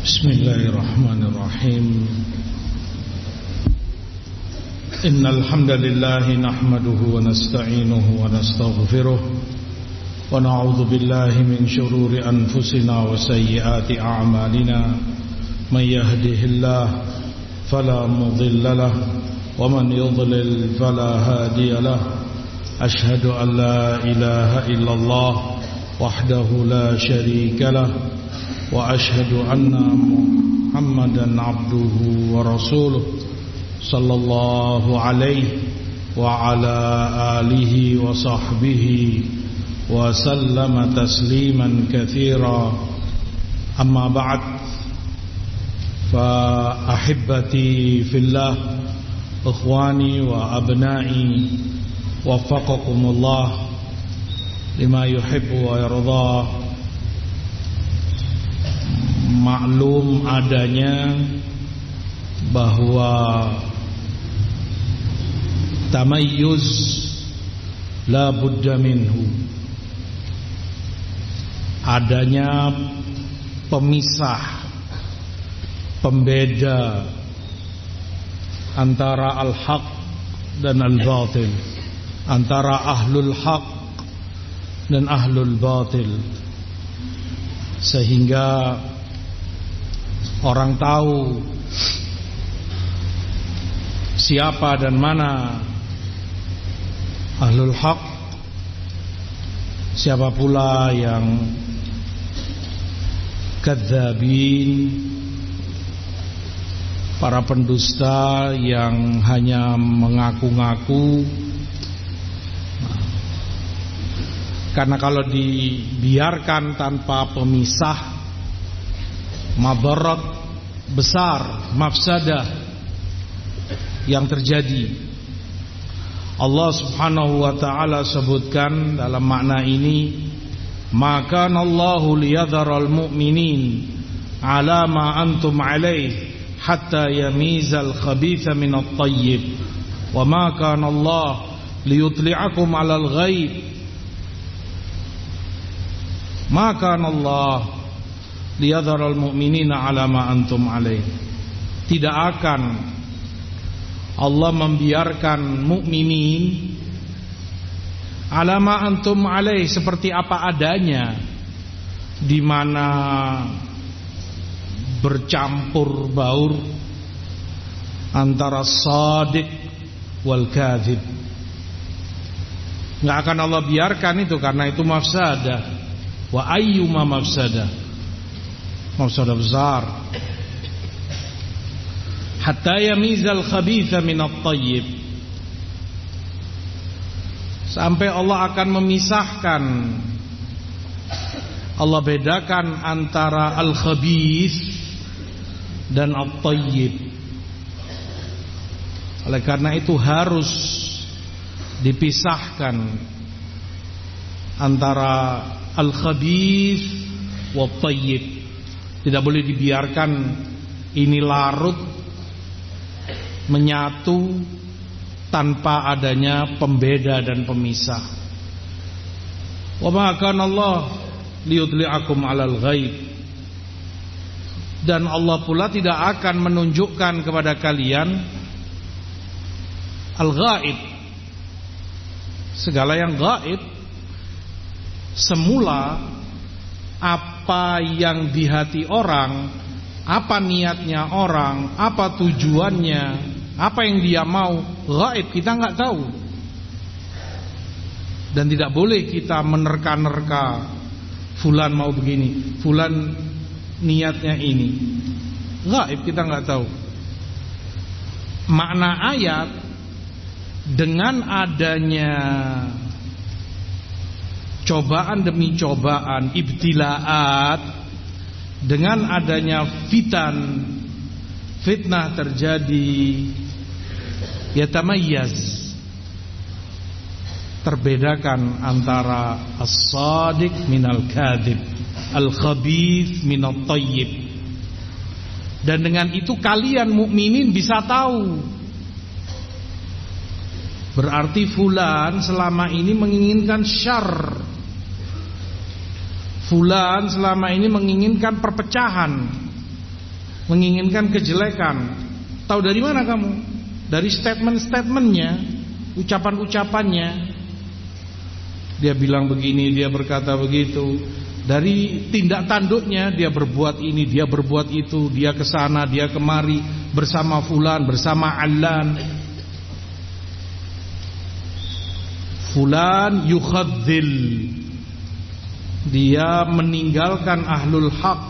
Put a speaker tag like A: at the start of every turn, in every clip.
A: بسم الله الرحمن الرحيم إن الحمد لله نحمده ونستعينه ونستغفره ونعوذ بالله من شرور أنفسنا وسيئات أعمالنا من يهده الله فلا مضل له ومن يضلل فلا هادي له أشهد أن لا إله إلا الله وحده لا شريك له وأشهد أن محمدا عبده ورسوله صلى الله عليه وعلى آله وصحبه وسلم تسليما كثيرا أما بعد فأحبتي في الله إخواني وأبنائي وفقكم الله لما يحب ويرضى. Maklum adanya bahwa tamayyuz la budda minhu, adanya pemisah, pembeda antara al-haq dan al-batil, antara ahlul haq dan ahlul batil, sehingga orang tahu siapa dan mana ahlul haq, siapa pula yang kadzabin, para pendusta yang hanya mengaku-ngaku. Karena kalau dibiarkan tanpa pemisah, madarat besar, mafsadah yang terjadi. Allah Subhanahu wa ta'ala sebutkan dalam makna ini, maka Allahu liyadharal mu'minin ala ma antum alaih hatta yamizal khabitha minat tayyib wa ma kana Allah liyutli'akum alal ghaib ma kana Allah liyadharal mu'minina ala ma antum alaih. Tidak akan Allah membiarkan mukminin ala ma antum alaih, seperti apa adanya, di mana bercampur baur antara shadiq wal kadzib. Enggak akan Allah biarkan itu, karena itu mafsadah. Wa ayyuma mafsadah, mafsadah besar. Hatta yamizal khabitha minat tayyib, sampai Allah akan memisahkan, Allah bedakan antara al-khabith dan at-tayyib. Oleh karena itu harus dipisahkan antara al-khabith wa at-tayyib. Tidak boleh dibiarkan ini larut menyatu tanpa adanya pembeda dan pemisah. Wa ma kana Allah liyudli'akum 'alal ghaib, dan Allah pula tidak akan menunjukkan kepada kalian al-ghaib, segala yang gaib. Semula apa yang di hati orang, apa niatnya orang, apa tujuannya, apa yang dia mau, gaib, kita nggak tahu. Dan tidak boleh kita menerka-nerka, fulan mau begini, fulan niatnya ini, gaib, kita nggak tahu. Makna ayat, dengan adanya cobaan demi cobaan, ibtilaat, dengan adanya fitnah terjadi, yatamayyaz, terbedakan antara as-sadiq minal kadhib, al-khabith minat tayyib. Dan dengan itu kalian mukminin bisa tahu, berarti fulan selama ini menginginkan syarr, fulan selama ini menginginkan perpecahan, menginginkan kejelekan. Tahu dari mana kamu? Dari statement-statementnya, ucapan-ucapannya. Dia bilang begini, dia berkata begitu. Dari tindak tanduknya, dia berbuat ini, dia berbuat itu, dia kesana, dia kemari, bersama fulan, bersama allan. Fulan yukhadzil, dia meninggalkan ahlul haq,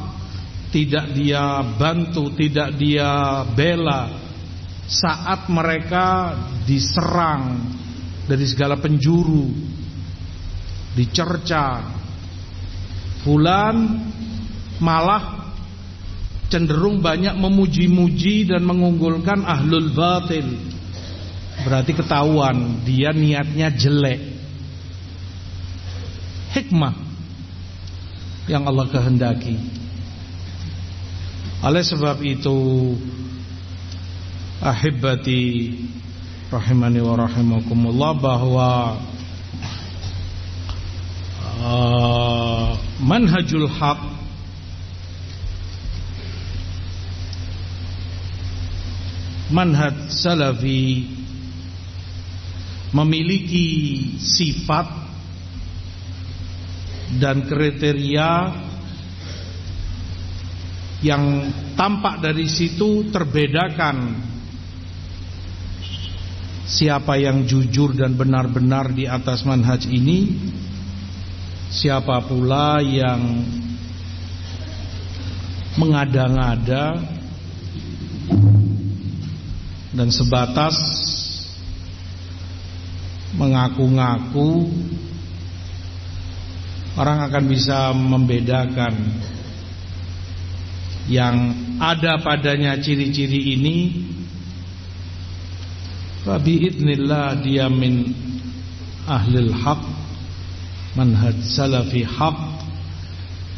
A: tidak dia bantu, tidak dia bela saat mereka diserang dari segala penjuru, dicerca. Fulan malah cenderung banyak memuji-muji dan mengunggulkan ahlul batil. Berarti ketahuan dia niatnya jelek. Hikmah yang Allah kehendaki. Oleh sebab itu, ahibati rahimani wa rahimakumullah, bahwa manhajul haq manhaj salafi memiliki sifat dan kriteria yang tampak dari situ terbedakan siapa yang jujur dan benar-benar di atas manhaj ini, siapa pula yang mengada-ngada dan sebatas mengaku-ngaku. Orang akan bisa membedakan yang ada padanya ciri-ciri ini. Fa biidznillah dia min ahlil haq, manhaj salafi haq.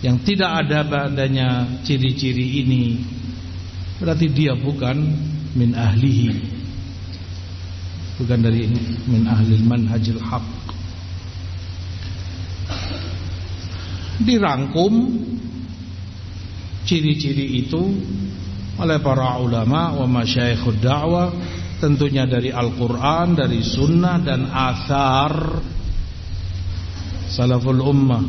A: Yang tidak ada padanya ciri-ciri ini, berarti dia bukan min ahlihi, bukan dari min ahlil manhajil haq. Dirangkum ciri-ciri itu oleh para ulama wa masyayikhud da'wah, tentunya dari Al-Quran, dari sunnah dan athar salaful ummah,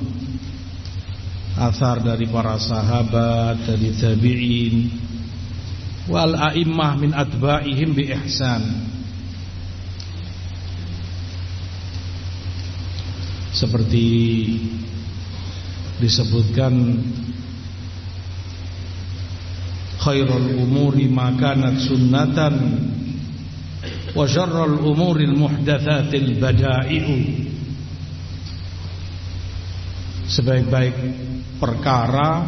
A: athar dari para sahabat, dari tabi'in wal a'immah min atba'ihim bi ihsan. Seperti disebutkan, khairul umuri ma kanat sunnatan wa syarrul umuril muhdatsatil bada'i'u. Sebaik-baik perkara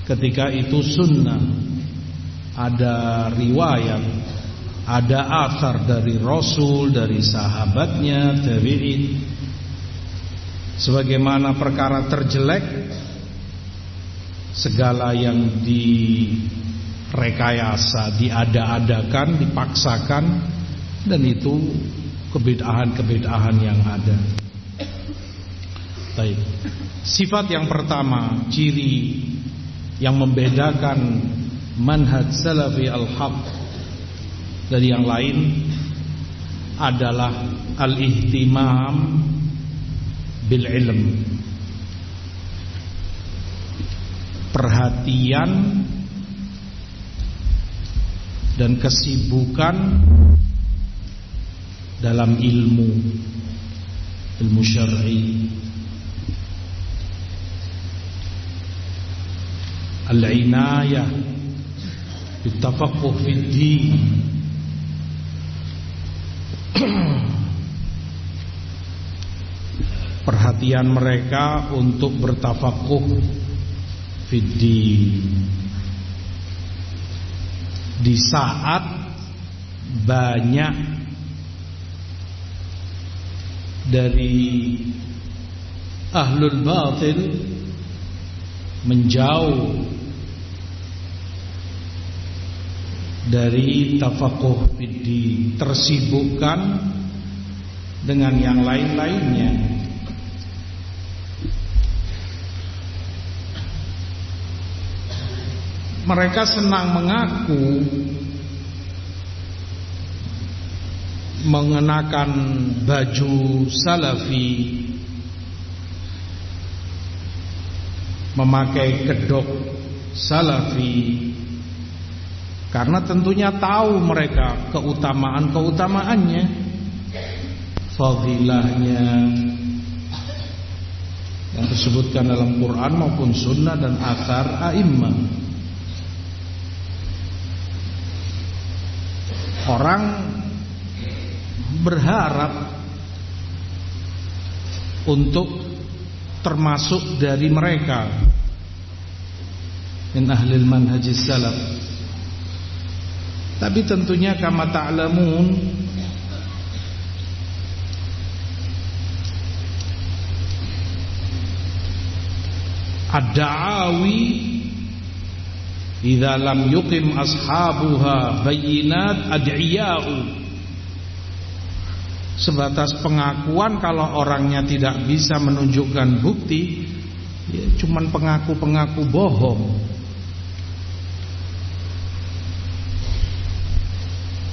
A: ketika itu sunnah, ada riwayat, ada athar dari Rasul, dari sahabatnya, tabi'in. Sebagaimana perkara terjelek, segala yang direkayasa, diada-adakan, dipaksakan, dan itu kebid'ahan-kebid'ahan yang ada. Baik. Sifat yang pertama, ciri yang membedakan manhaj salafi al-haq dari yang lain adalah al-ihtimam bil ilm, perhatian dan kesibukan dalam ilmu syar'i, al-inayah bitafaqquh fid din, perhatian mereka untuk bertafaquh fid din di saat banyak dari ahlul batil menjauh dari tafaquh fid din, tersibukkan dengan yang lain-lainnya. mereka senang mengaku mengenakan baju salafi, memakai kedok salafi, karena tentunya tahu mereka keutamaan-keutamaannya, fadilahnya yang disebutkan dalam Quran maupun sunnah dan athar a'immah. Orang berharap untuk termasuk dari mereka min ahlil manhajis salaf. Tapi tentunya kama ta'lamun, ad-da'awi idza lam yuqim ashabuha bayyinat ad'iya'u. Sebatas pengakuan, kalau orangnya tidak bisa menunjukkan bukti, ya cuman pengaku-pengaku bohong.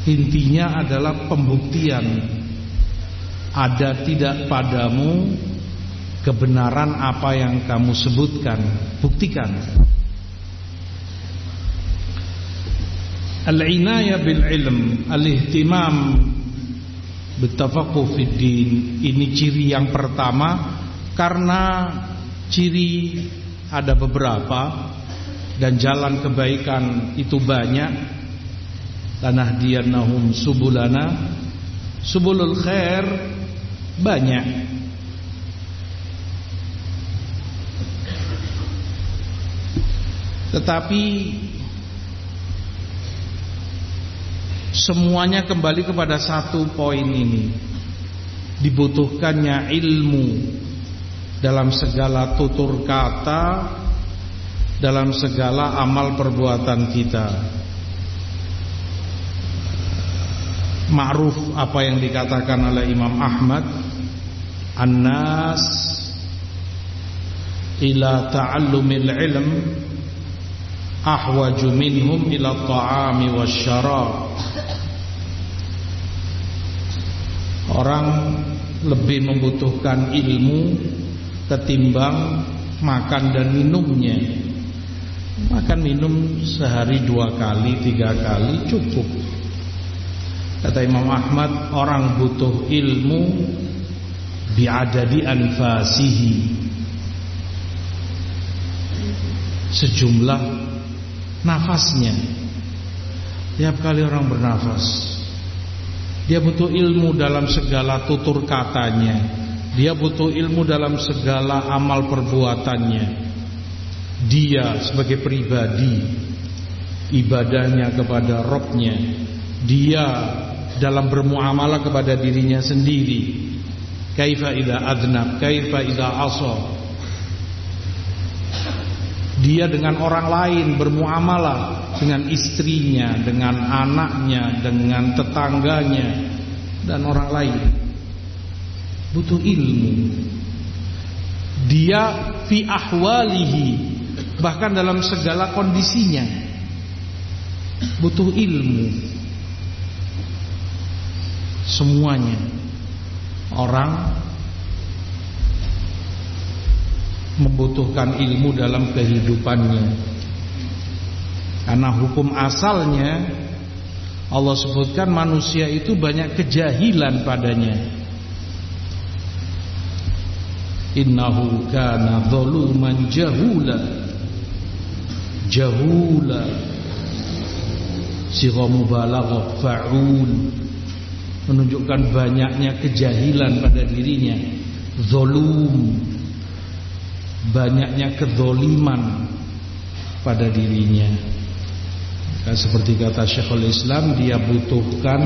A: Intinya adalah pembuktian. Ada tidak padamu kebenaran apa yang kamu sebutkan, buktikan. Al-inayah bil ilm, al-ihtimam bitafaqquh fid din. Ini ciri yang pertama, karena ciri ada beberapa dan jalan kebaikan itu banyak. Lanahdiyannahum subulana, subulul khair banyak. Tetapi semuanya kembali kepada satu poin ini, dibutuhkannya ilmu dalam segala tutur kata, dalam segala amal perbuatan kita. Ma'ruf apa yang dikatakan oleh Imam Ahmad, an-nas ila ta'allumil ilm ahwaju minhum ila ta'ami wasyarab. Orang lebih membutuhkan ilmu ketimbang makan dan minumnya. Makan minum sehari 2 kali 3 kali cukup. Kata Imam Ahmad, orang butuh ilmu bi'adadi anfasihi, sejumlah nafasnya. Tiap kali orang bernafas, dia butuh ilmu dalam segala tutur katanya, dia butuh ilmu dalam segala amal perbuatannya. Dia sebagai pribadi, ibadahnya kepada Rabb-nya, dia dalam bermuamalah kepada dirinya sendiri, kaifa idza adnab, kaifa idza asa. Dia dengan orang lain bermuamalah, dengan istrinya, dengan anaknya, dengan tetangganya dan orang lain. Butuh ilmu. Dia fi ahwalihi, bahkan dalam segala kondisinya butuh ilmu. Semuanya orang membutuhkan ilmu dalam kehidupannya, karena hukum asalnya Allah sebutkan manusia itu banyak kejahilan padanya. Innahu kana zaluman jahula. Jahula sigha mubalaghah fa'ul, menunjukkan banyaknya kejahilan pada dirinya. Zalum, banyaknya kezoliman pada dirinya. Seperti kata Syekhul Islam, dia butuhkan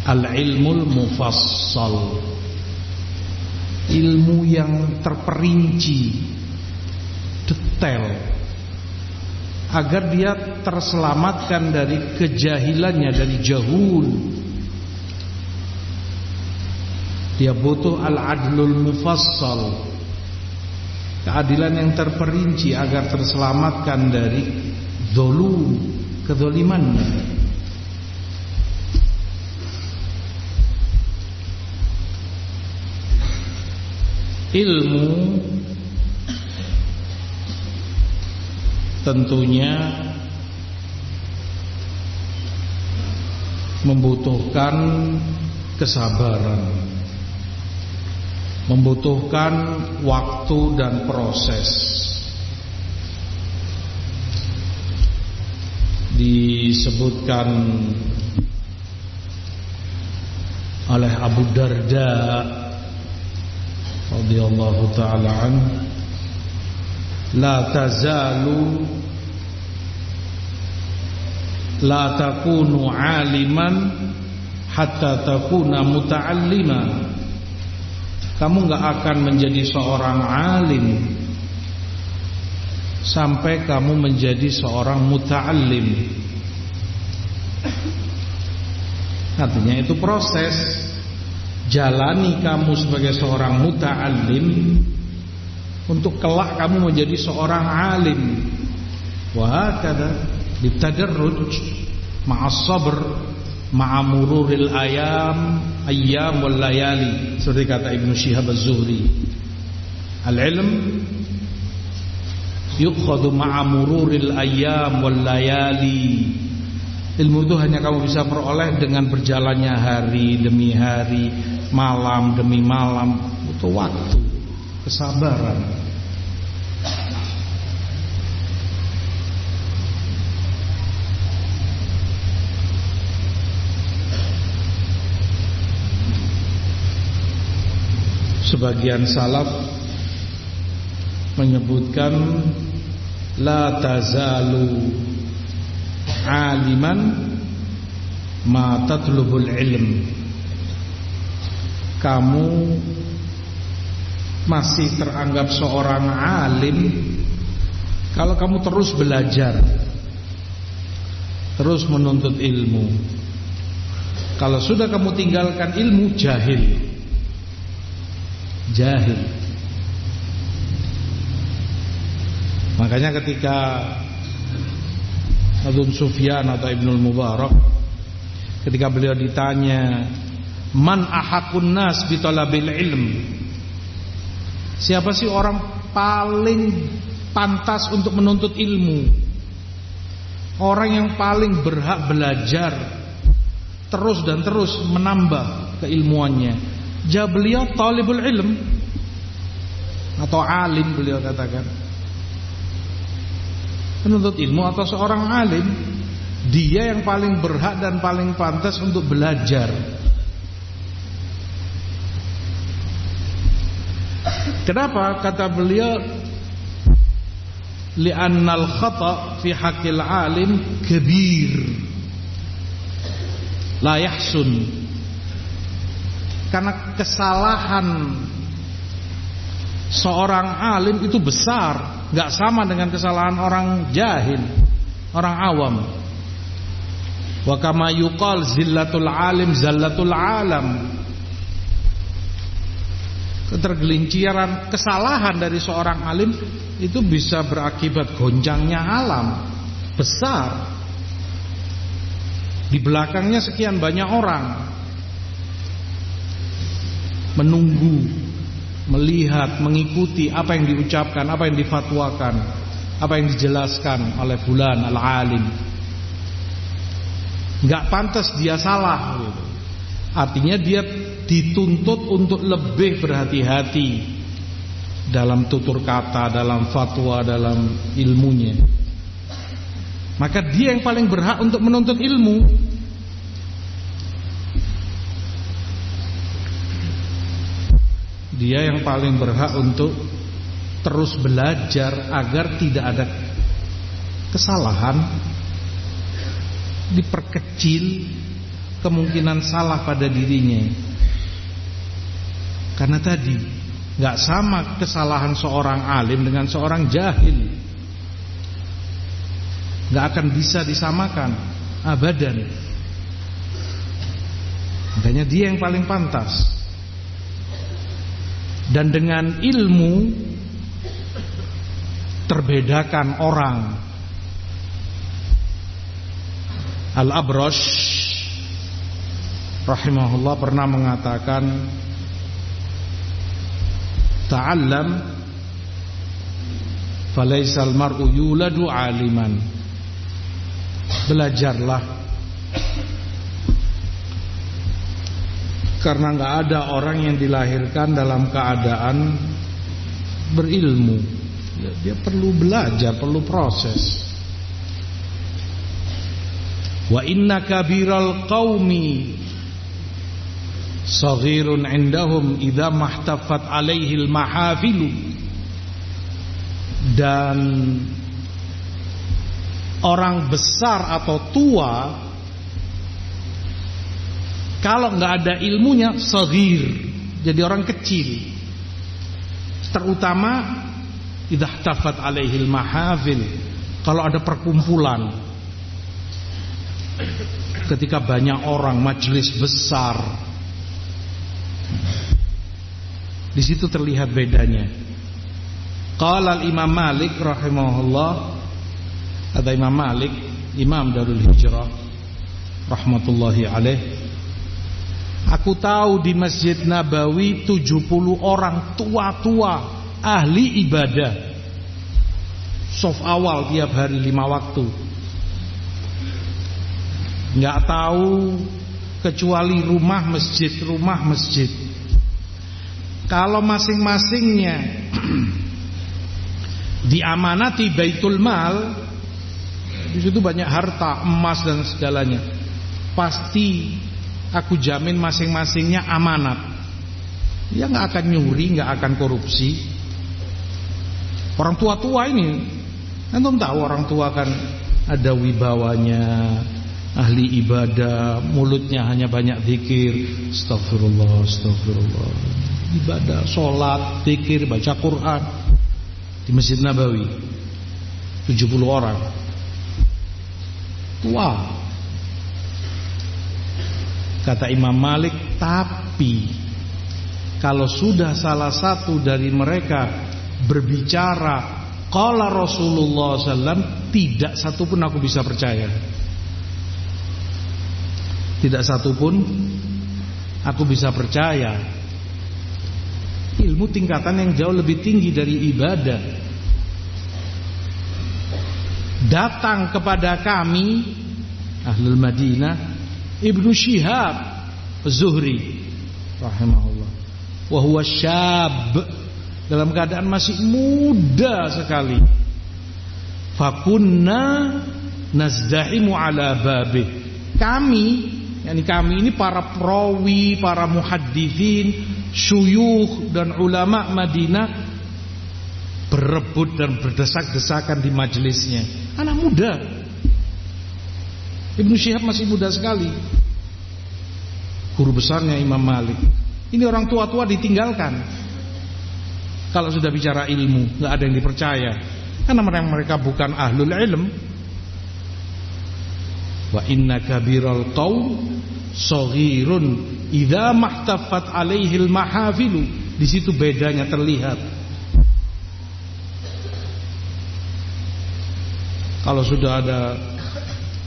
A: al-ilmul mufassal, ilmu yang terperinci, detail, agar dia terselamatkan dari kejahilannya, dari jahul. Dia butuh al-adlul mufassal, keadilan yang terperinci agar terselamatkan dari dzulum, kedzalimannya. Ilmu tentunya membutuhkan kesabaran, membutuhkan waktu dan proses. Disebutkan oleh Abu Darda radhiyallahu ta'ala anhu, la tazalu la takunu aliman hatta takuna muta'alliman. Kamu gak akan menjadi seorang alim sampai kamu menjadi seorang muta'allim. Artinya itu proses. Jalani kamu sebagai seorang muta'allim untuk kelak kamu menjadi seorang alim. Wa hakadha bitadarruj ma'as sabr ma'a mururil ayyam wal layali. Seperti kata Ibnu Syihab Az-Zuhri, al-ilm yukhadhu ma'a mururil ayyam wal layali. Ilmu itu hanya kamu bisa peroleh dengan berjalannya hari demi hari, malam demi malam. Butuh waktu, kesabaran. Sebagian salaf menyebutkan la tazalu aliman ma tatlubul ilm. Kamu masih teranggap seorang alim kalau kamu terus belajar, terus menuntut ilmu. Kalau sudah kamu tinggalkan ilmu, jahil. Makanya ketika Ibnu Sufyan atau Ibnul Mubarak, ketika beliau ditanya, man ahakun nas bitalabil ilm, siapa sih orang paling pantas untuk menuntut ilmu, orang yang paling berhak belajar terus dan terus menambah keilmuannya? Jawab beliau, talibul ilm, atau alim, beliau katakan. Penuntut ilmu atau seorang alim, dia yang paling berhak dan paling pantas untuk belajar. Kenapa? Kata beliau, li'annal khata' fi haqqil alim kabir la yahsun. Karena kesalahan seorang alim itu besar, gak sama dengan kesalahan orang jahil, orang awam. Wa kama yuqal zillatul alim zallatul alam. Ketergelinciran, kesalahan dari seorang alim itu bisa berakibat goncangnya alam, besar. Di belakangnya sekian banyak orang menunggu, melihat, mengikuti apa yang diucapkan, apa yang difatwakan, apa yang dijelaskan oleh fulan al-alim. Gak pantas dia salah gitu. Artinya dia dituntut untuk lebih berhati-hati dalam tutur kata, dalam fatwa, dalam ilmunya. Maka dia yang paling berhak untuk menuntut ilmu. Dia yang paling berhak untuk terus belajar agar tidak ada kesalahan, diperkecil kemungkinan salah pada dirinya. Karena tadi gak sama kesalahan seorang alim dengan seorang jahil, gak akan bisa disamakan abadan. Makanya dia yang paling pantas. Dan dengan ilmu terbedakan orang. Al-Abrash rahimahullah pernah mengatakan, ta'allam falaisal mar'u yuladu aliman. Belajarlah, karena enggak ada orang yang dilahirkan dalam keadaan berilmu. Dia perlu belajar, perlu proses. Wa inna kabiral qaumi saghirun indahum idza mahtafat alaihil mahafilu. Dan orang besar atau tua kalau nggak ada ilmunya saghir, jadi orang kecil. Terutama idza ihtafat alaihil mahafil, kalau ada perkumpulan, ketika banyak orang, majelis besar, di situ terlihat bedanya. Qala al-Imam Malik rahimahullah, ada Imam Malik, Imam Darul Hijrah rahmatullahi alaih, aku tahu di Masjid Nabawi 70 orang tua-tua ahli ibadah, shaf awal tiap hari 5 waktu. Nggak tahu kecuali rumah masjid. Kalau masing-masingnya diamanati Baitul Mal, di situ banyak harta, emas dan segalanya, pasti aku jamin masing-masingnya amanat. Dia nggak akan nyuri, nggak akan korupsi. Orang tua-tua ini, antum tahu orang tua kan ada wibawanya, ahli ibadah, mulutnya hanya banyak zikir, astagfirullah, astagfirullah, ibadah, sholat, zikir, baca Quran. Di Masjid Nabawi 70 orang tua. Kata Imam Malik, tapi kalau sudah salah satu dari mereka berbicara qala Rasulullah SAW, tidak satupun aku bisa percaya. Tidak satupun aku bisa percaya. Ilmu tingkatan yang jauh lebih tinggi dari ibadah. Datang kepada kami Ahlul Madinah Ibnu Syihab Az-Zuhri rahimahullah, wa huwa syab, dalam keadaan masih muda sekali. Fakunna nazdahimu ala babih. Kami ini para perawi, para muhadditsin, syuyukh dan ulama Madinah berebut dan berdesak-desakan di majelisnya. Anak muda. Ibnu Syihab masih muda sekali, guru besarnya Imam Malik. Ini orang tua-tua ditinggalkan. Kalau sudah bicara ilmu, nggak ada yang dipercaya, karena mereka bukan ahlul ilm. Wa inna kabiral qaum saghirun idza mahtafat alaihil mahafilu. Di situ bedanya terlihat. Kalau sudah ada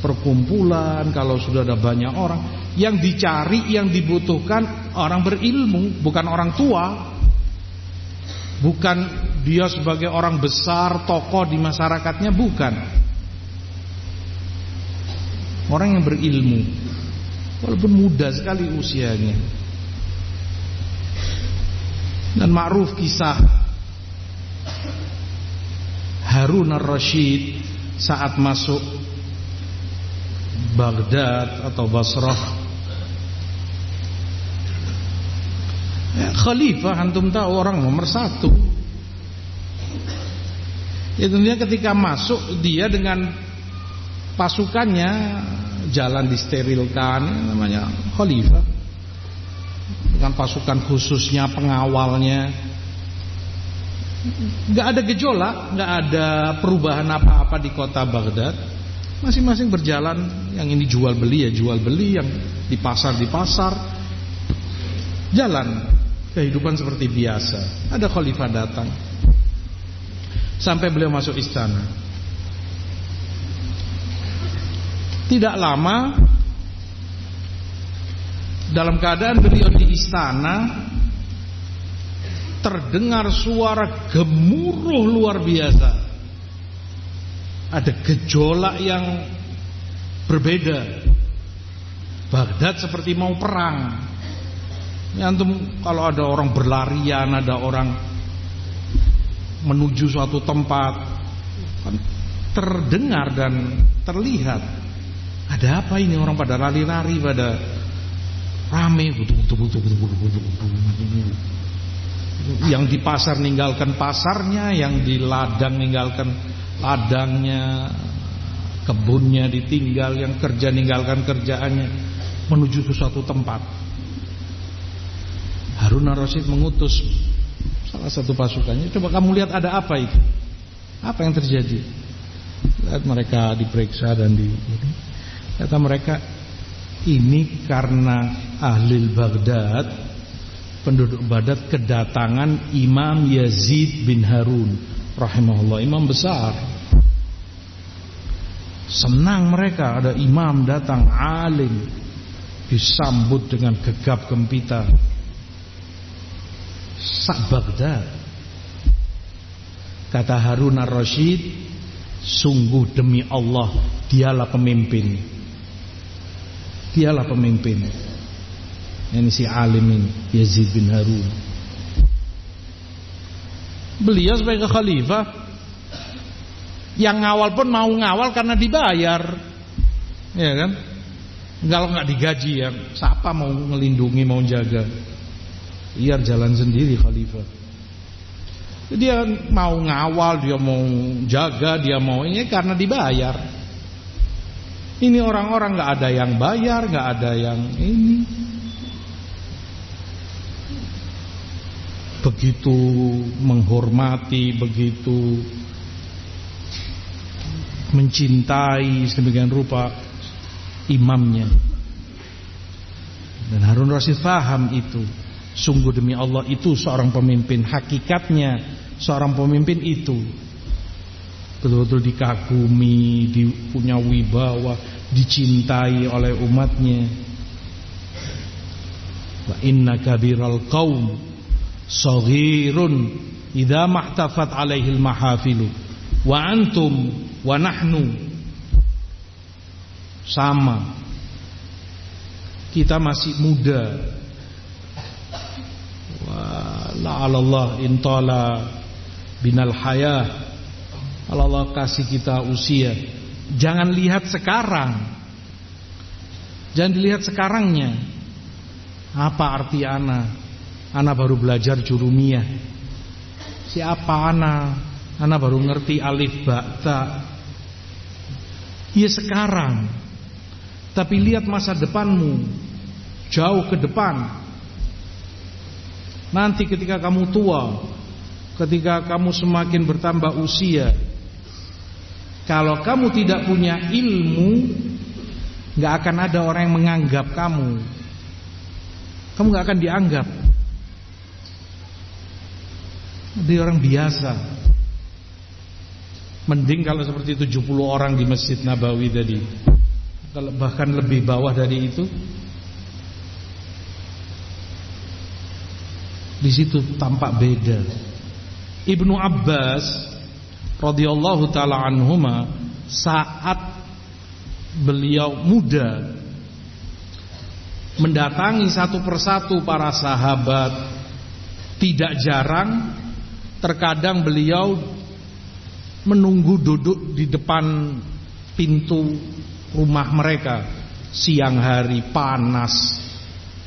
A: perkumpulan, kalau sudah ada banyak orang, yang dicari, yang dibutuhkan orang berilmu, bukan orang tua. Bukan dia sebagai orang besar, tokoh di masyarakatnya, bukan. Orang yang berilmu, walaupun muda sekali usianya. Dan ma'ruf kisah Harun ar-Rasyid saat masuk Baghdad atau Basrah. Khalifah, antum tahu, orang nomor 1. Ya tentunya ketika masuk, dia dengan pasukannya jalan disterilkan, namanya khalifah, dengan pasukan khususnya, pengawalnya. Gak ada gejolak, gak ada perubahan apa-apa di kota Baghdad. Masing-masing berjalan, yang ini jual beli ya jual beli, yang di pasar jalan kehidupan seperti biasa. Ada khalifah datang. sampai beliau masuk istana. Tidak lama, dalam keadaan beliau di istana, terdengar suara gemuruh luar biasa. Ada gejolak yang berbeda. Baghdad seperti mau perang. Ya, antum kalau ada orang berlarian, ada orang menuju suatu tempat, kan terdengar dan terlihat. Ada apa ini, orang pada lari-lari, pada rame, yang di pasar ninggalkan pasarnya, yang di ladang ninggalkan ladangnya, kebunnya ditinggal, yang kerja ninggalkan kerjaannya, menuju ke suatu tempat. Harun ar-Rasyid mengutus salah satu pasukannya, coba kamu lihat ada apa itu, apa yang terjadi. Lihat mereka diperiksa dan kata mereka, ini karena ahli Baghdad, penduduk Baghdad kedatangan Imam Yazid bin Harun rahimahullah, imam besar. Senang mereka ada imam datang, alim, disambut dengan gegap gempita. Sak Baghdad. Kata Harun ar-Rasyid, sungguh demi Allah, dialah pemimpin. Dialah pemimpin. Ini si alim ini, Yazid bin Harun. Beliau sebagai khalifah, yang ngawal pun mau ngawal karena dibayar, ya kan? Kalau nggak digaji, ya siapa mau ngelindungi, mau jaga? Biar jalan sendiri khalifah. Dia mau ngawal, dia mau jaga, dia mau ini karena dibayar. Ini orang-orang nggak ada yang bayar, nggak ada yang ini. Begitu menghormati, begitu mencintai sedemikian rupa imamnya. Dan Harun Rasyid paham itu. Sungguh demi Allah, itu seorang pemimpin. Hakikatnya seorang pemimpin itu betul-betul dikagumi, punya wibawa, dicintai oleh umatnya. Wa inna kabiral qaum saghirun idza mahtafat alaihil mahafilu wa antum wa nahnu. Sama, kita masih muda. Wa la'alallah intala binal hayah, kalau Allah kasih kita usia. Jangan lihat sekarang, jangan dilihat sekarangnya. Apa arti ana baru belajar jurumiyah. Siapa ana baru ngerti alif ba ta. Ya sekarang. Tapi lihat masa depanmu, jauh ke depan. Nanti ketika kamu tua, ketika kamu semakin bertambah usia, kalau kamu tidak punya ilmu, gak akan ada orang yang menganggap kamu. Kamu gak akan dianggap. Dia orang biasa. Mending kalau seperti 70 orang di Masjid Nabawi tadi. Kalau bahkan lebih bawah dari itu, di situ tampak beda. Ibnu Abbas radhiyallahu taala anhuma, saat beliau muda, mendatangi satu persatu para sahabat. Tidak jarang, terkadang beliau menunggu duduk di depan pintu rumah mereka. Siang hari panas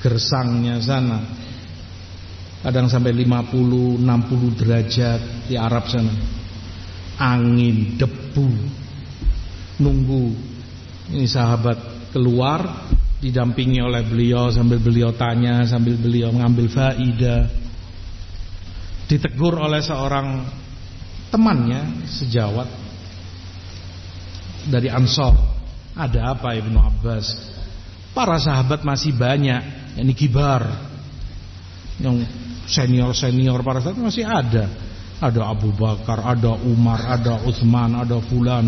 A: gersangnya sana, kadang sampai 50-60 derajat di Arab sana. Angin, debu. Nunggu ini sahabat keluar, didampingi oleh beliau, sambil beliau tanya, sambil beliau mengambil faidah. Ditegur oleh seorang temannya sejawat dari Ansor. Ada apa Ibnu Abbas? Para sahabat masih banyak, ini kibar, yang senior-senior para sahabat masih ada. Ada Abu Bakar, ada Umar, ada Utsman, ada fulan.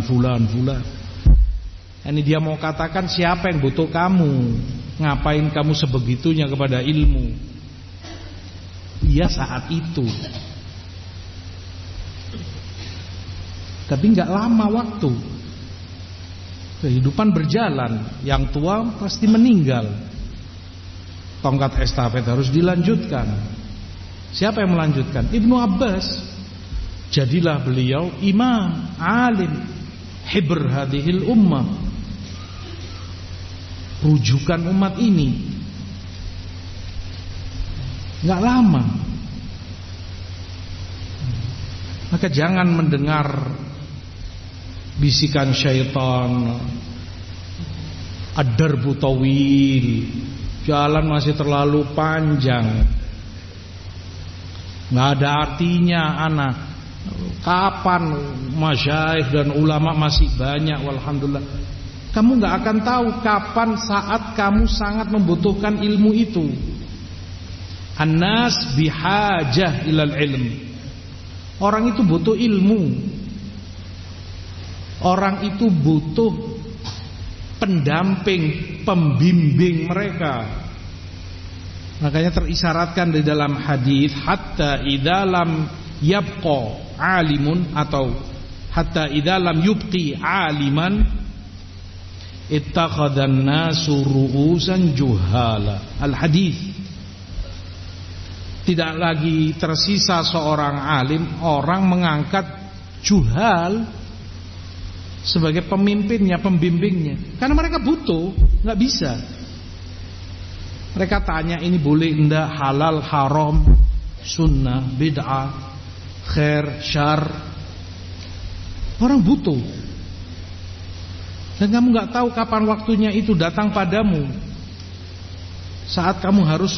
A: Ini dia mau katakan siapa yang butuh kamu? Ngapain kamu sebegitunya kepada ilmu? Iya saat itu. Tapi nggak lama waktu. Kehidupan berjalan, yang tua pasti meninggal. Tongkat estafet harus dilanjutkan. Siapa yang melanjutkan? Ibnu Abbas. Jadilah beliau imam, alim, hibr hadhil ummah, rujukan umat ini. Nggak lama. Maka jangan mendengar bisikan syaitan, ad-darbu tawil, jalan masih terlalu panjang, nggak ada artinya anak. Kapan masyayikh dan ulama masih banyak, walhamdulillah. Kamu nggak akan tahu kapan saat kamu sangat membutuhkan ilmu itu. An-nas bihajah ilal ilm. Orang itu butuh ilmu. Orang itu butuh pendamping, pembimbing mereka. Makanya terisyaratkan di dalam hadis, hatta idza lam yabqa alimun, atau hatta idza lam yubqi aliman ittakhadhan nasu ru'usan juhala. Al-hadis. Tidak lagi tersisa seorang alim, orang mengangkat juhal sebagai pemimpinnya, pembimbingnya. Karena mereka butuh, nggak bisa. Mereka tanya ini boleh enggak, halal, haram, sunnah, bid'ah, khair, syar. Orang butuh. Dan kamu nggak tahu kapan waktunya itu datang padamu. Saat kamu harus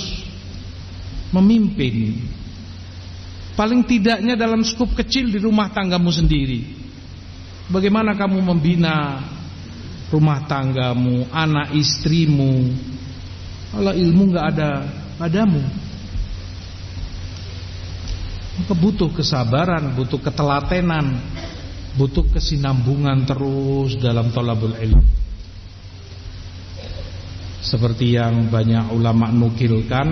A: memimpin. Paling tidaknya dalam skup kecil di rumah tanggamu sendiri. Bagaimana kamu membina rumah tanggamu, anak istrimu, kalau ilmu nggak ada padamu? Maka butuh kesabaran, butuh ketelatenan, butuh kesinambungan terus dalam thalabul ilm. Seperti yang banyak ulama nukilkan,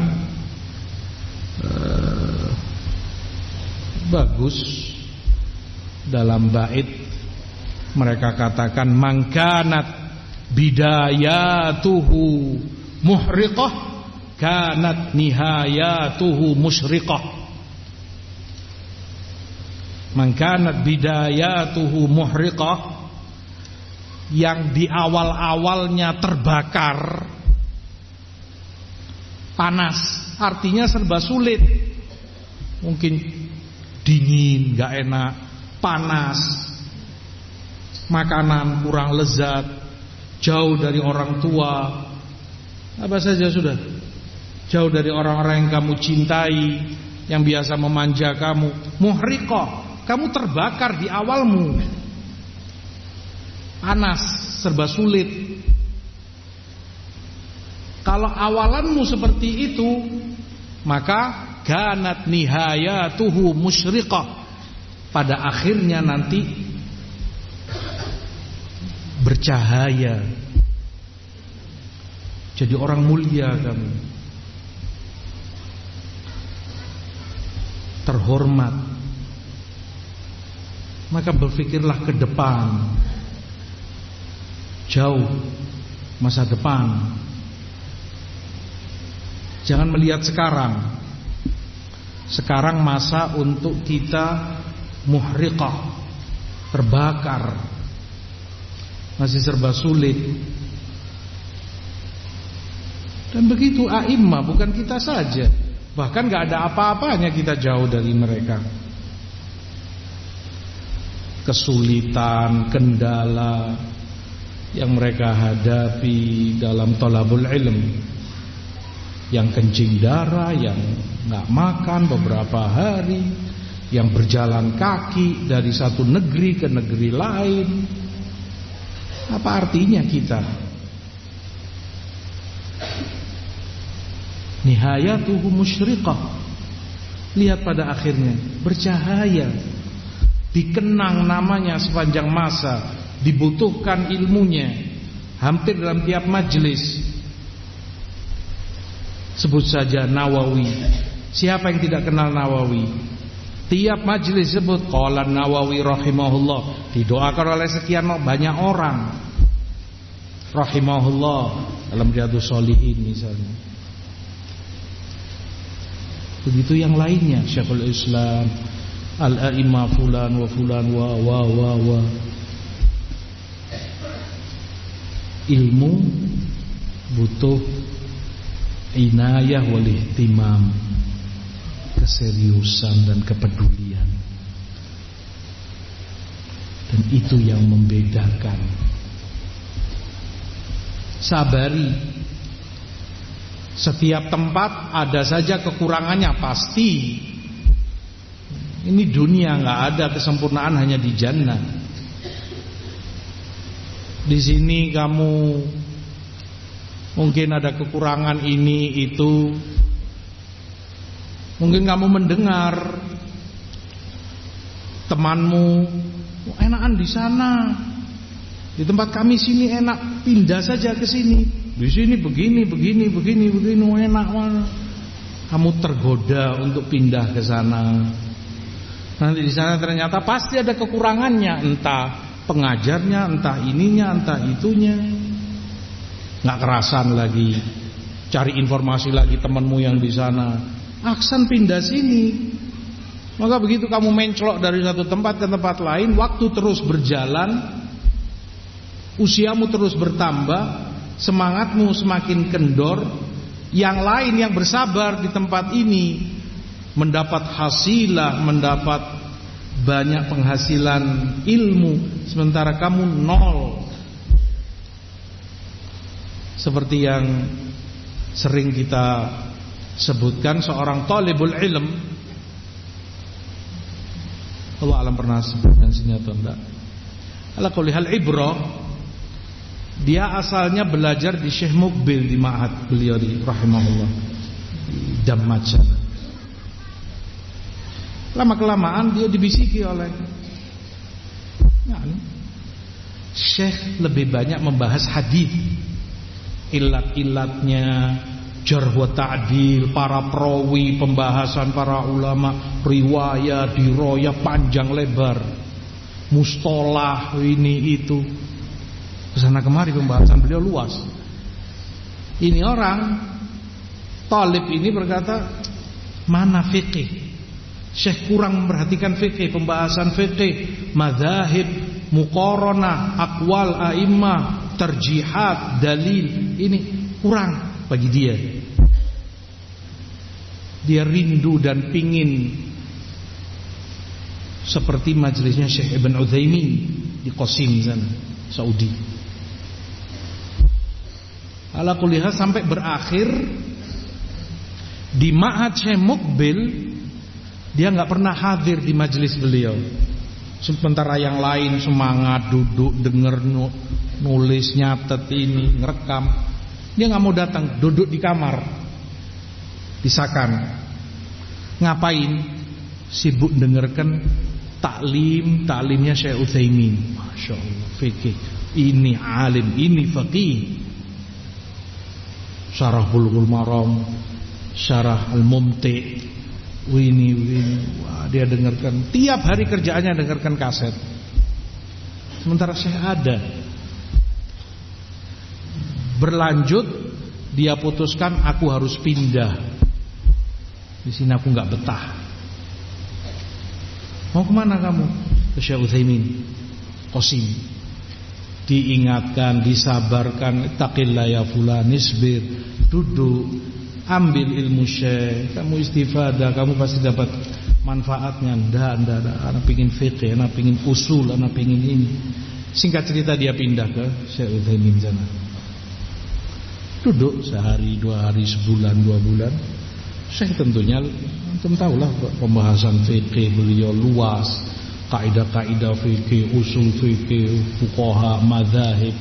A: bagus dalam bait mereka katakan, mangkanat bidayatuhu muhriqah kanat nihayatuhu musyriqah. Mangkanat bidayatuhu muhriqah, yang di awal-awalnya terbakar, panas, artinya serba sulit. Mungkin dingin, gak enak, panas, makanan kurang lezat, jauh dari orang tua, apa saja sudah, jauh dari orang-orang yang kamu cintai, yang biasa memanja kamu. Muhriqah, kamu terbakar di awalmu, panas, serba sulit. Kalau awalanmu seperti itu, maka kanat nihayatuhu musyriqah, pada akhirnya nanti bercahaya, jadi orang mulia kamu, terhormat. Maka berpikirlah ke depan, jauh masa depan. Jangan melihat sekarang. Sekarang masa untuk kita muhriqah, terbakar, masih serba sulit. Dan begitu a'immah, bukan kita saja. Bahkan gak ada apa-apanya kita jauh dari mereka. Kesulitan, kendala yang mereka hadapi dalam thalabul ilm, yang kencing darah, yang gak makan beberapa hari, yang berjalan kaki dari satu negeri ke negeri lain. Apa artinya kita? Nihayatuhu musyriqah, Lihat pada akhirnya bercahaya, dikenang namanya sepanjang masa, dibutuhkan ilmunya hampir dalam tiap majelis. Sebut saja Nawawi. Siapa yang tidak kenal Nawawi? Tiap majelis sebut qala Nawawi rahimahullah, didoakan oleh sekian banyak orang. Rahimahullah dalam Riyadhus Shalihin misalnya. Begitu yang lainnya, Syekhul Islam, Al-A'imah fulan wa fulan wa. Ilmu butuh inayah wal ihtimam, keseriusan dan kepedulian. Dan itu yang membedakan. Sabari, setiap tempat ada saja kekurangannya pasti. Ini dunia, nggak ada kesempurnaan, hanya di jannah. Di sini kamu mungkin ada kekurangan ini itu. Mungkin kamu mendengar temanmu, enakan di sana. Di tempat kami sini enak, pindah saja ke sini. Di sini begini, enak mana. Kamu tergoda untuk pindah ke sana. Nanti di sana ternyata pasti ada kekurangannya, entah pengajarnya, entah ininya, entah itunya. Nggak kerasan lagi, cari informasi lagi temanmu yang di sana. Aksan pindah sini. Maka begitu kamu mencelok dari satu tempat ke tempat lain, waktu terus berjalan, usiamu terus bertambah, semangatmu semakin kendor. Yang lain yang bersabar di tempat ini mendapat hasilah, mendapat banyak penghasilan ilmu, sementara kamu nol. Seperti yang sering kita sebutkan, seorang talibul ilm, Allah alam pernah sebutkan sini atau enggak, ala kulli hal ibrah, dia asalnya belajar di Syekh Muqbil di Ma'had beliau di rahimahullah di Dammat sana. Lama-kelamaan dia dibisiki oleh Syekh lebih banyak membahas hadis, ilat-ilatnya, jarh wa ta'dil, para perawi, pembahasan para ulama, riwayat, diroyah panjang lebar, mustolah ini itu, kesana kemari pembahasan beliau luas. Ini orang talib ini berkata, mana fikih? Syekh kurang memperhatikan fikih, pembahasan fikih, madzhab, muqaranah, aqwal a'immah, terjihat, dalil, ini kurang bagi dia. Dia rindu dan pingin seperti majelisnya Syekh Ibn Utsaimin di Qasim sana, Saudi. Ala kulli hal sampai berakhir di Ma'had Syekh Muqbil, dia nggak pernah hadir di majelis beliau. Sementara yang lain semangat duduk denger, nulis, nyatet ini, ngerekam. Dia nggak mau datang, duduk di kamar, pisakan. Ngapain? Sibuk dengarkan taklimnya Syekh Utsaimin. Masya Allah, fikih. Ini alim, ini faqih. Syarah Bulughul Maram, Syarah Al-Mumti'. Wini. Wah, dia dengarkan. Tiap hari kerjaannya dengarkan kaset. Sementara Syekh ada. Berlanjut, dia putuskan, aku harus pindah. Di sini aku nggak betah. Mau kemana kamu? Ke Syekh Utsaimin, Qasim. Diingatkan, disabarkan, taqillah ya fulan, isbir, duduk, ambil ilmu Syekh, kamu istifadah, kamu pasti dapat manfaatnya. Ndak, anak pingin fikih, anak pingin usul, anak pingin ini. Singkat cerita dia pindah ke Syekh Utsaimin sana. Duduk sehari, 2 hari, sebulan, 2 bulan. Syekh tentunya antum tahulah pembahasan fikih beliau luas, kaidah-kaidah fikih, usul fikih, fuqaha, madzhab.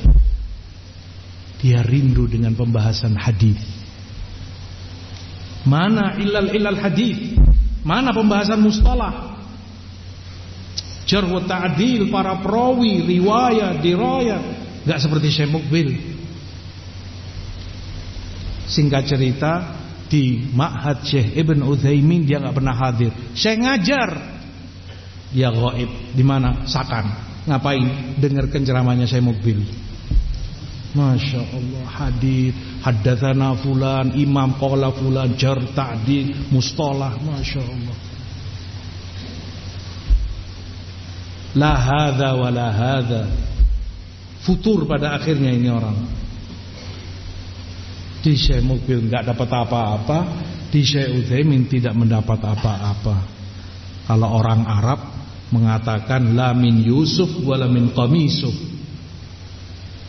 A: Dia rindu dengan pembahasan hadis. Mana ilal hadis? Mana pembahasan mustalah, jarh wa ta'dil, para perawi, riwayat, dirayat? Enggak seperti Syekh Mukbil. Singkat cerita, di Ma'had Syekh Ibn Utsaimin dia enggak pernah hadir. Syekh ngajar, dia ghaib. Di mana? Sakan. Ngapain? Dengarkan ceramahnya Syekh Mukbil. Masya Allah, hadis, haddatsana fulan, imam qala fulan, jar ta'dil, mustalah, masya Allah. La hadza wa la hadza. Futur pada akhirnya ini orang. Di Syekh Mukbil enggak dapat apa-apa, di Syekh Utsaimin tidak mendapat apa-apa. Kalau orang Arab mengatakan la min Yusuf wala min qamisuf.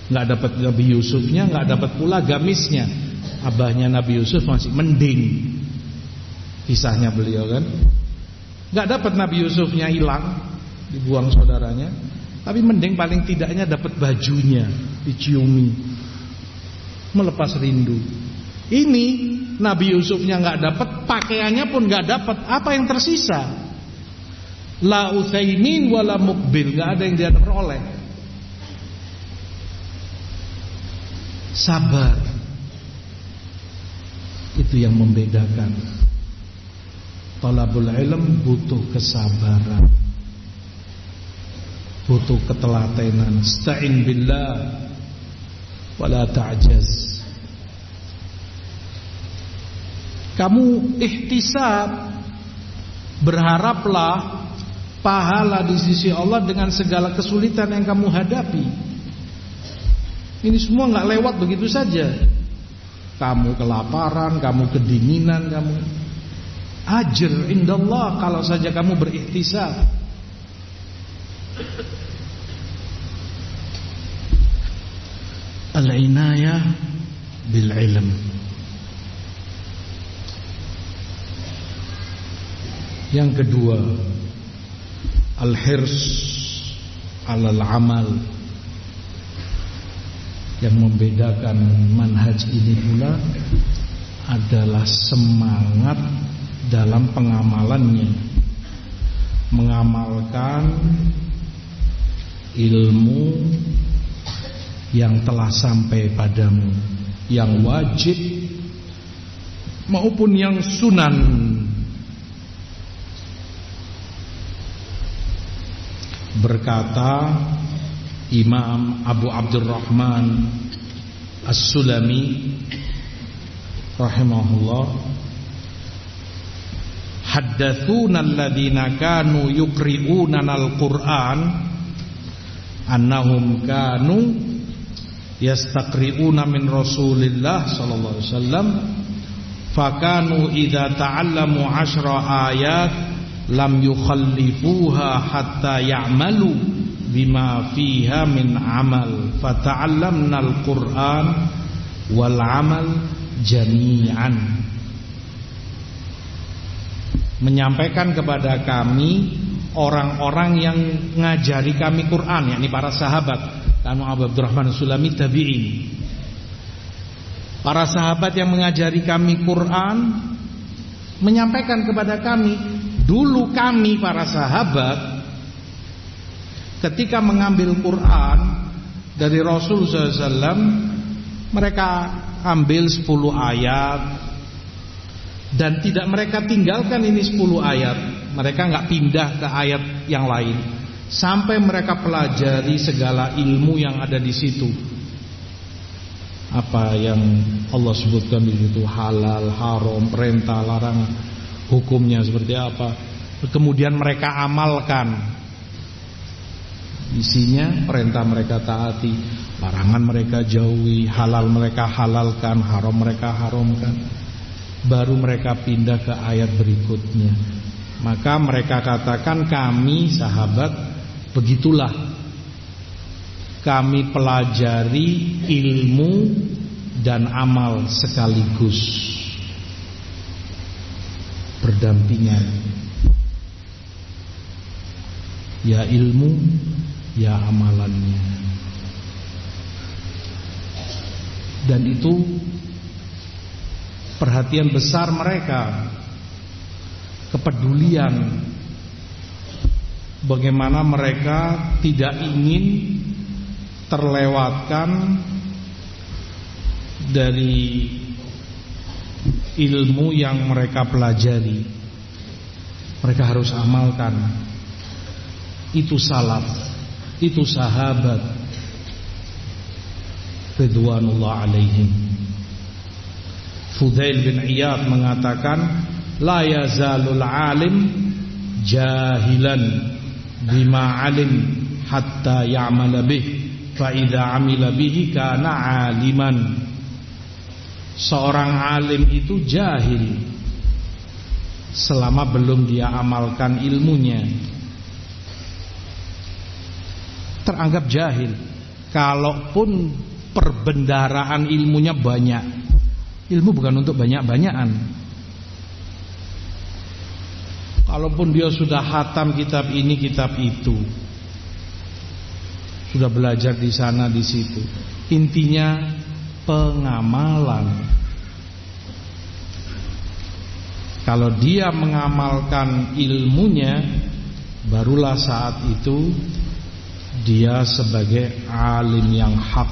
A: Enggak dapat Nabi Yusufnya, enggak dapat pula gamisnya. Abahnya Nabi Yusuf masih mending. Kisahnya beliau kan. Enggak dapat Nabi Yusufnya hilang, dibuang saudaranya, tapi mending paling tidaknya dapat bajunya diciumi, melepas rindu. Ini Nabi Yusufnya nggak dapat, pakaiannya pun nggak dapat. Apa yang tersisa? La Utsaimin wala Mukbil, nggak ada yang dia peroleh. Sabar, itu yang membedakan. Talabul ilm butuh kesabaran, butuh ketelatenan. Sta'in billah wala ta'jaz. Kamu ihtisab, berharaplah pahala di sisi Allah dengan segala kesulitan yang kamu hadapi. Ini semua gak lewat begitu saja. Kamu kelaparan, kamu kedinginan, kamu ajr indallah kalau saja kamu berihtisab. Al-inayah bil ilm. Yang kedua, al-hirs alal amal. Yang membedakan manhaj ini pula adalah semangat dalam pengamalannya, mengamalkan ilmu yang telah sampai padamu, yang wajib maupun yang sunan. Berkata Imam Abu Abdurrahman As-Sulami rahimahullah, haddatsuna alladziina kanu yuqri'una al-Qur'an annahum kanu yastaqri'una min Rasulillah sallallahu alaihi wasallam fakanu idza ta'allamu 10 ayat lam yukhallifuha hatta ya'malu bima fiha min amal fata'allamna al-Qur'an wal amal jami'an. Menyampaikan kepada kami orang-orang yang ngajari kami Quran, yakni para sahabat. Kanu Abu Abdurrahman Sulami tabi'in. Para sahabat yang mengajari kami Quran menyampaikan kepada kami, dulu kami para sahabat ketika mengambil Quran dari Rasul SAW, mereka ambil 10 ayat dan tidak mereka tinggalkan ini 10 ayat. Mereka nggak pindah ke ayat yang lain sampai mereka pelajari segala ilmu yang ada di situ. Apa yang Allah sebutkan di situ, halal, haram, perintah, larangan, hukumnya seperti apa. Kemudian mereka amalkan. Isinya perintah mereka taati, larangan mereka jauhi, halal mereka halalkan, haram mereka haramkan. Baru mereka pindah ke ayat berikutnya. Maka mereka katakan, kami sahabat begitulah, kami pelajari ilmu dan amal sekaligus, berdampingan. Ya ilmu, ya amalannya. Dan itu perhatian besar mereka kepedulian, bagaimana mereka tidak ingin terlewatkan dari ilmu yang mereka pelajari. Mereka harus amalkan. Itu salaf, itu sahabat ridwanullah alaihim. Fudail bin Iyad mengatakan, la yazalul alim jahilan bima alim hatta ya'mala bih, fa idza amila bihi kana aliman. Seorang alim itu jahil selama belum dia amalkan ilmunya, teranggap jahil. Kalaupun perbendaharaan ilmunya banyak, ilmu bukan untuk banyak-banyakan. Kalaupun dia sudah khatam kitab ini, kitab itu, sudah belajar di sana di situ, intinya pengamalan. Kalau dia mengamalkan ilmunya, barulah saat itu dia sebagai alim yang hak.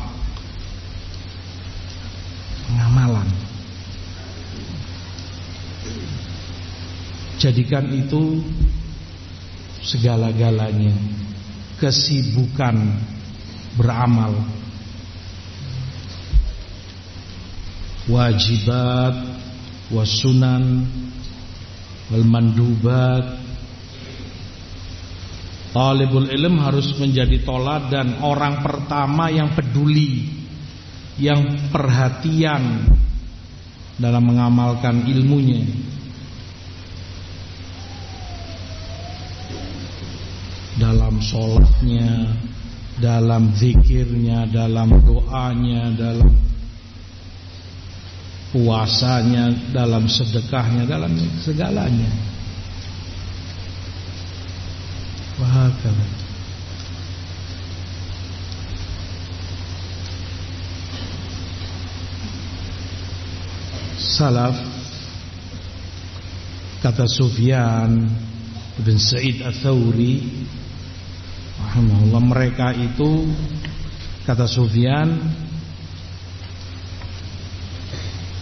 A: Pengamalan. Jadikan itu segala-galanya, kesibukan beramal, wajibat wasunan wal mandubat. Talibul ilm harus menjadi toladan, orang pertama yang peduli, yang perhatian dalam mengamalkan ilmunya. Dalam sholatnya, dalam zikirnya, dalam doanya, dalam puasanya, dalam sedekahnya, dalam segalanya. Wahakala. Salaf, kata Sufyan bin Sa'id Ats-Tsauri rahimahullah, mereka itu, kata Sufyan,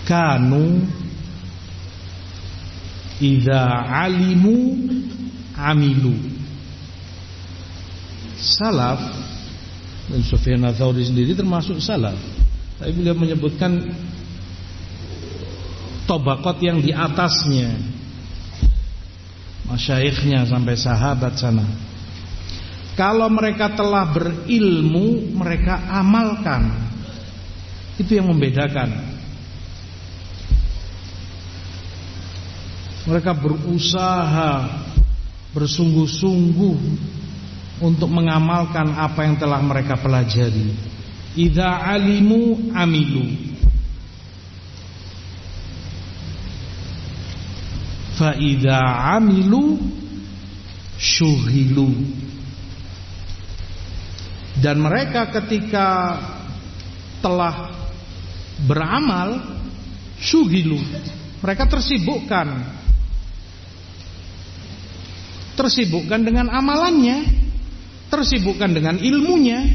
A: kanu idza alimu amilu. Salaf, dan Sufyan Ats-Tsauri sendiri termasuk salaf, tapi beliau menyebutkan tobaqat yang di atasnya, masyaikhnya sampai sahabat sana. Kalau mereka telah berilmu, mereka amalkan. Itu yang membedakan. Mereka berusaha bersungguh-sungguh untuk mengamalkan apa yang telah mereka pelajari. Idza alimu amilu, fa idza amilu syughilu. Dan mereka ketika telah beramal, syughilu, mereka tersibukkan dengan amalannya, tersibukkan dengan ilmunya.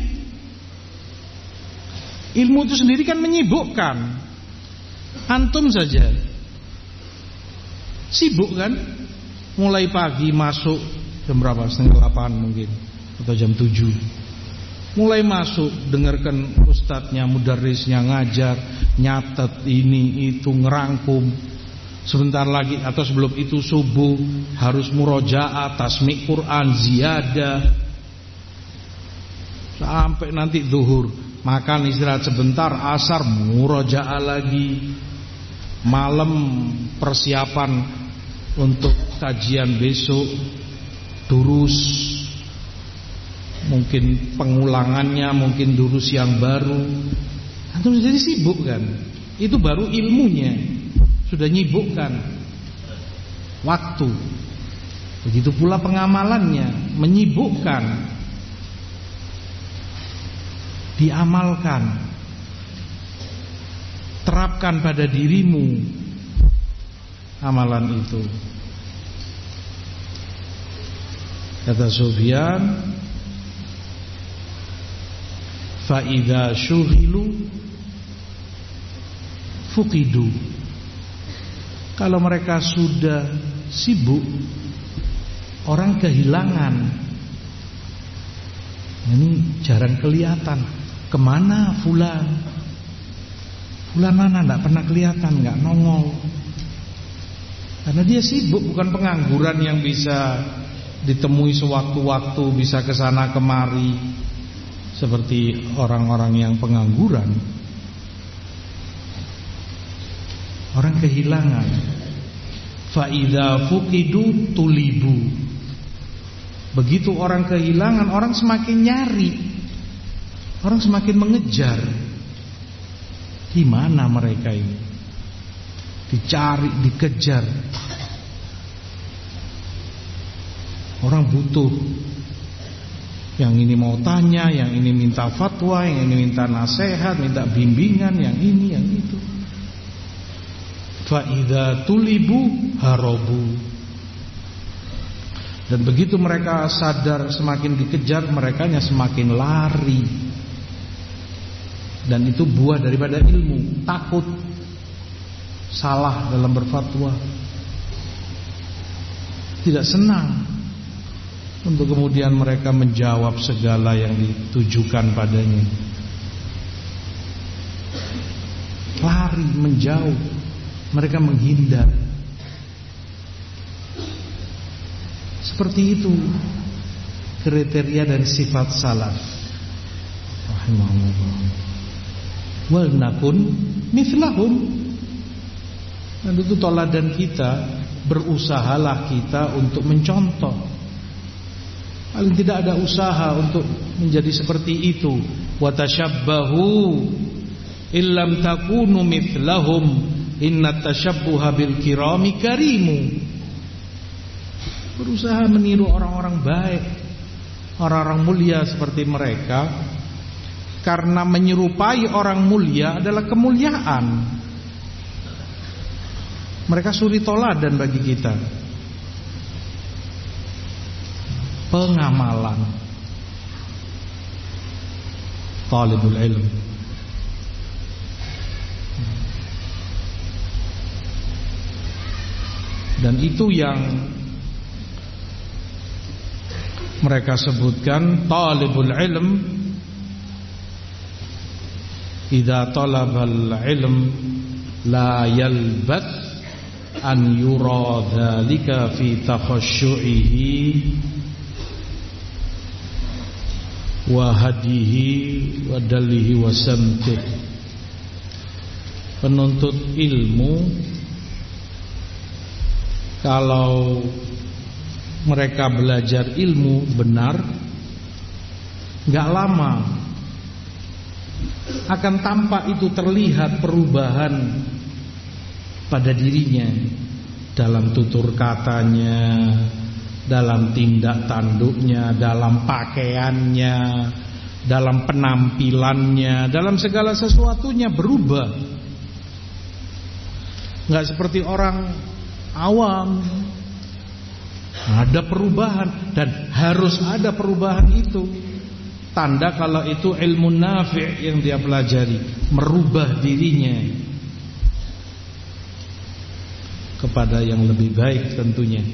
A: Ilmu itu sendiri kan menyibukkan. Antum saja sibuk kan, mulai pagi masuk jam berapa, 7:30 mungkin, atau jam 7, mulai masuk, dengarkan ustadznya, mudarrisnya ngajar, nyatet ini itu, ngerangkum. Sebentar lagi atau sebelum itu subuh harus murojaah, tasmi' Quran, ziyadah, sampai nanti zuhur, makan istirahat sebentar, asar murojaah lagi, malam persiapan untuk kajian besok, durus, mungkin pengulangannya, mungkin durus yang baru. Antum jadi sibuk kan? Itu baru ilmunya, sudah nyibukkan waktu. Begitu pula pengamalannya, menyibukkan, diamalkan, terapkan pada dirimu amalan itu. Kata Sufyan, fa idza syughilu fuqidu. Kalau mereka sudah sibuk, orang kehilangan. Ini jarang kelihatan. Kemana fulan? Fulan mana? Tidak pernah kelihatan, nggak nongol. Karena dia sibuk, bukan pengangguran yang bisa ditemui sewaktu-waktu, bisa kesana kemari seperti orang-orang yang pengangguran. Orang kehilangan. Fa idza fuqidu tulibu. Begitu orang kehilangan, orang semakin nyari, orang semakin mengejar. Di mana mereka ini? Dicari, dikejar. Orang butuh. Yang ini mau tanya, yang ini minta fatwa, yang ini minta nasihat, minta bimbingan, yang ini, yang itu. Fa idza tulibu harabu. Dan begitu mereka sadar semakin dikejar, merekanya semakin lari. Dan itu buah daripada ilmu. Takut salah dalam berfatwa, tidak senang untuk kemudian mereka menjawab segala yang ditujukan padanya. Lari, menjauh, mereka menghindar. Seperti itu kriteria dan sifat salaf rahimahullah. Wal nakun mithlahum. Dan itu toladan kita. Berusahalah kita untuk mencontoh. Paling tidak ada usaha untuk menjadi seperti itu. Wa tashabbahu illam takunu mithlahum inna tashabbuha bil kirami karimu. Berusaha meniru orang-orang baik, orang-orang mulia seperti mereka. Karena menyerupai orang mulia adalah kemuliaan. Mereka suri toladan bagi kita. Pengamalan talibul ilm. Dan itu yang mereka sebutkan, talibul ilm idza talabal ilm la yalbath an yura dzalika fi takhashu'ihi wa hadihi wa dalihi wa samtih. Penuntut ilmu kalau mereka belajar ilmu benar, gak lama akan tampak itu terlihat perubahan pada dirinya, dalam tutur katanya, dalam tindak tanduknya, dalam pakaiannya, dalam penampilannya, dalam segala sesuatunya berubah. Gak seperti orang awam. Ada perubahan, dan harus ada perubahan itu. Tanda kalau itu ilmu nafi' yang dia pelajari, merubah dirinya kepada yang lebih baik tentunya.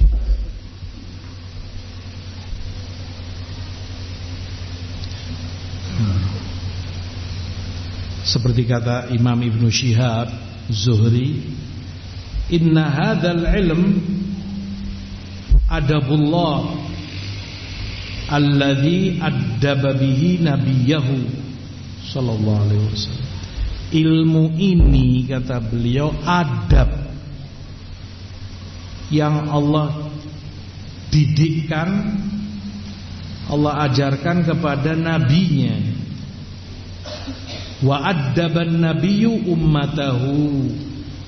A: Seperti kata Imam Ibnu Syihab Zuhri, inna hadzal ilm adabullah alladzi addaba bihi nabiyahu sallallahu alaihi wasallam. Ilmu ini, kata beliau, adab yang Allah didikkan, Allah ajarkan kepada nabinya. Wa addaban nabiyyu ummatahu.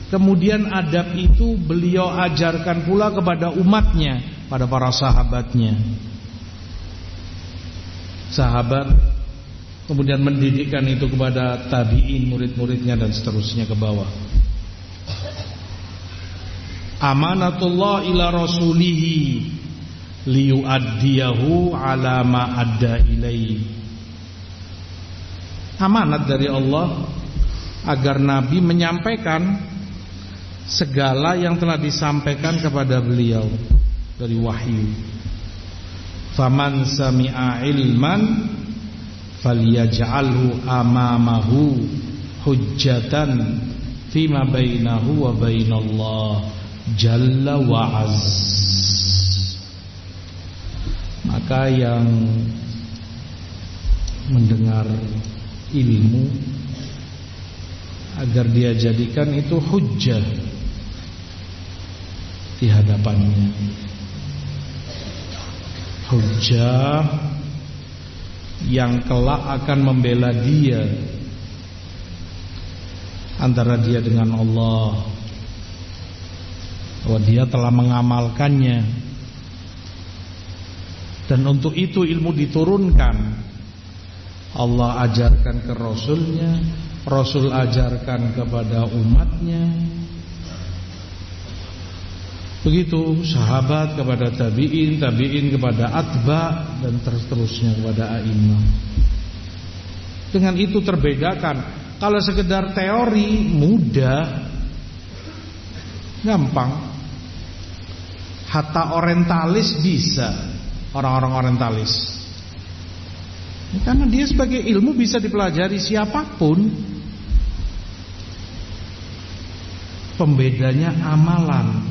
A: Kemudian adab itu beliau ajarkan pula kepada umatnya, pada para sahabatnya. Sahabat kemudian mendidikkan itu kepada tabi'in, murid-muridnya, dan seterusnya ke bawah. Amanatullah ila rasulihi liyuaddiyahu ala ma adda ilaihi. Amanat dari Allah agar Nabi menyampaikan segala yang telah disampaikan kepada beliau dari wahyu. Faman sami'a ilman falyaj'alhu amamahu hujjatan fima bainahu wa bainallah jalla wa azz. Maka yang mendengar ilmu agar dia jadikan itu hujjah di hadapannya, hujjah yang kelak akan membela dia antara dia dengan Allah, bahwa dia telah mengamalkannya. Dan untuk itu ilmu diturunkan. Allah ajarkan ke Rasulnya, Rasul ajarkan kepada umatnya, begitu sahabat kepada tabi'in, tabi'in kepada atba, dan terus-terusnya kepada a'immah. Dengan itu terbedakan. Kalau sekedar teori mudah, gampang. Hatta orientalis bisa, orang-orang orientalis, karena dia sebagai ilmu bisa dipelajari siapapun. Pembedanya amalan.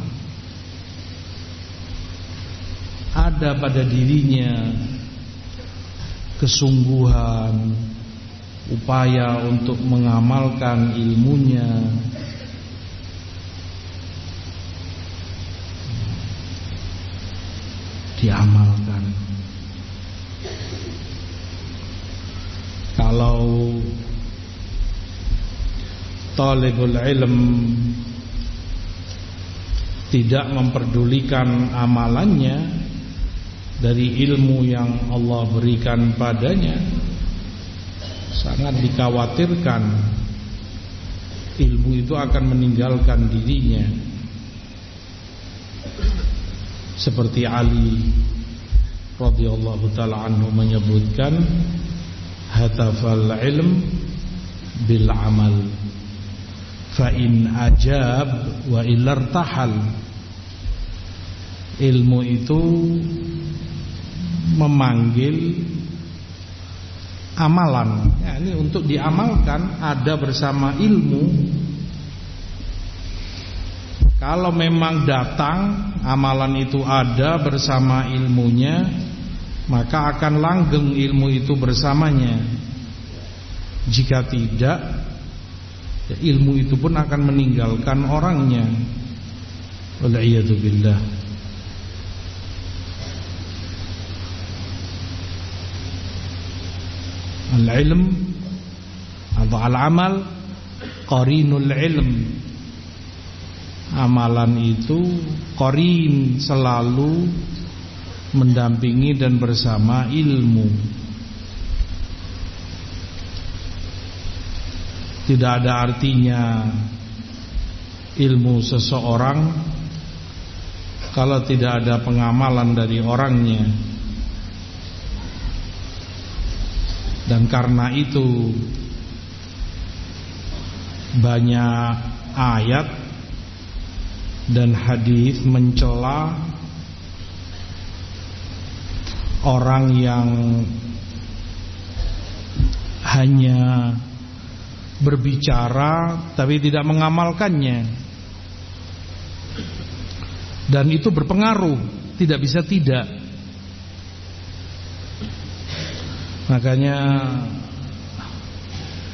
A: Ada pada dirinya kesungguhan, upaya untuk mengamalkan ilmunya. Diamalkan. Kalau talibul ilm tidak memperdulikan amalannya dari ilmu yang Allah berikan padanya, sangat dikhawatirkan ilmu itu akan meninggalkan dirinya. Seperti Ali radhiyallahu taala anhu menyebutkan, hatafal ilm bil amal fa in ajab wa illartahal. Ilmu itu memanggil amalan, ya, ini untuk diamalkan, ada bersama ilmu. Kalau memang datang amalan itu ada bersama ilmunya, maka akan langgeng ilmu itu bersamanya. Jika tidak, ya, ilmu itu pun akan meninggalkan orangnya. Wal'iyadu billah. Al-ilm atau al-amal qarinul ilm. Amalan itu qarin, selalu mendampingi dan bersama ilmu. Tidak ada artinya ilmu seseorang kalau tidak ada pengamalan dari orangnya. Dan karena itu banyak ayat dan hadis mencela orang yang hanya berbicara tapi tidak mengamalkannya. Dan itu berpengaruh, tidak bisa tidak. Makanya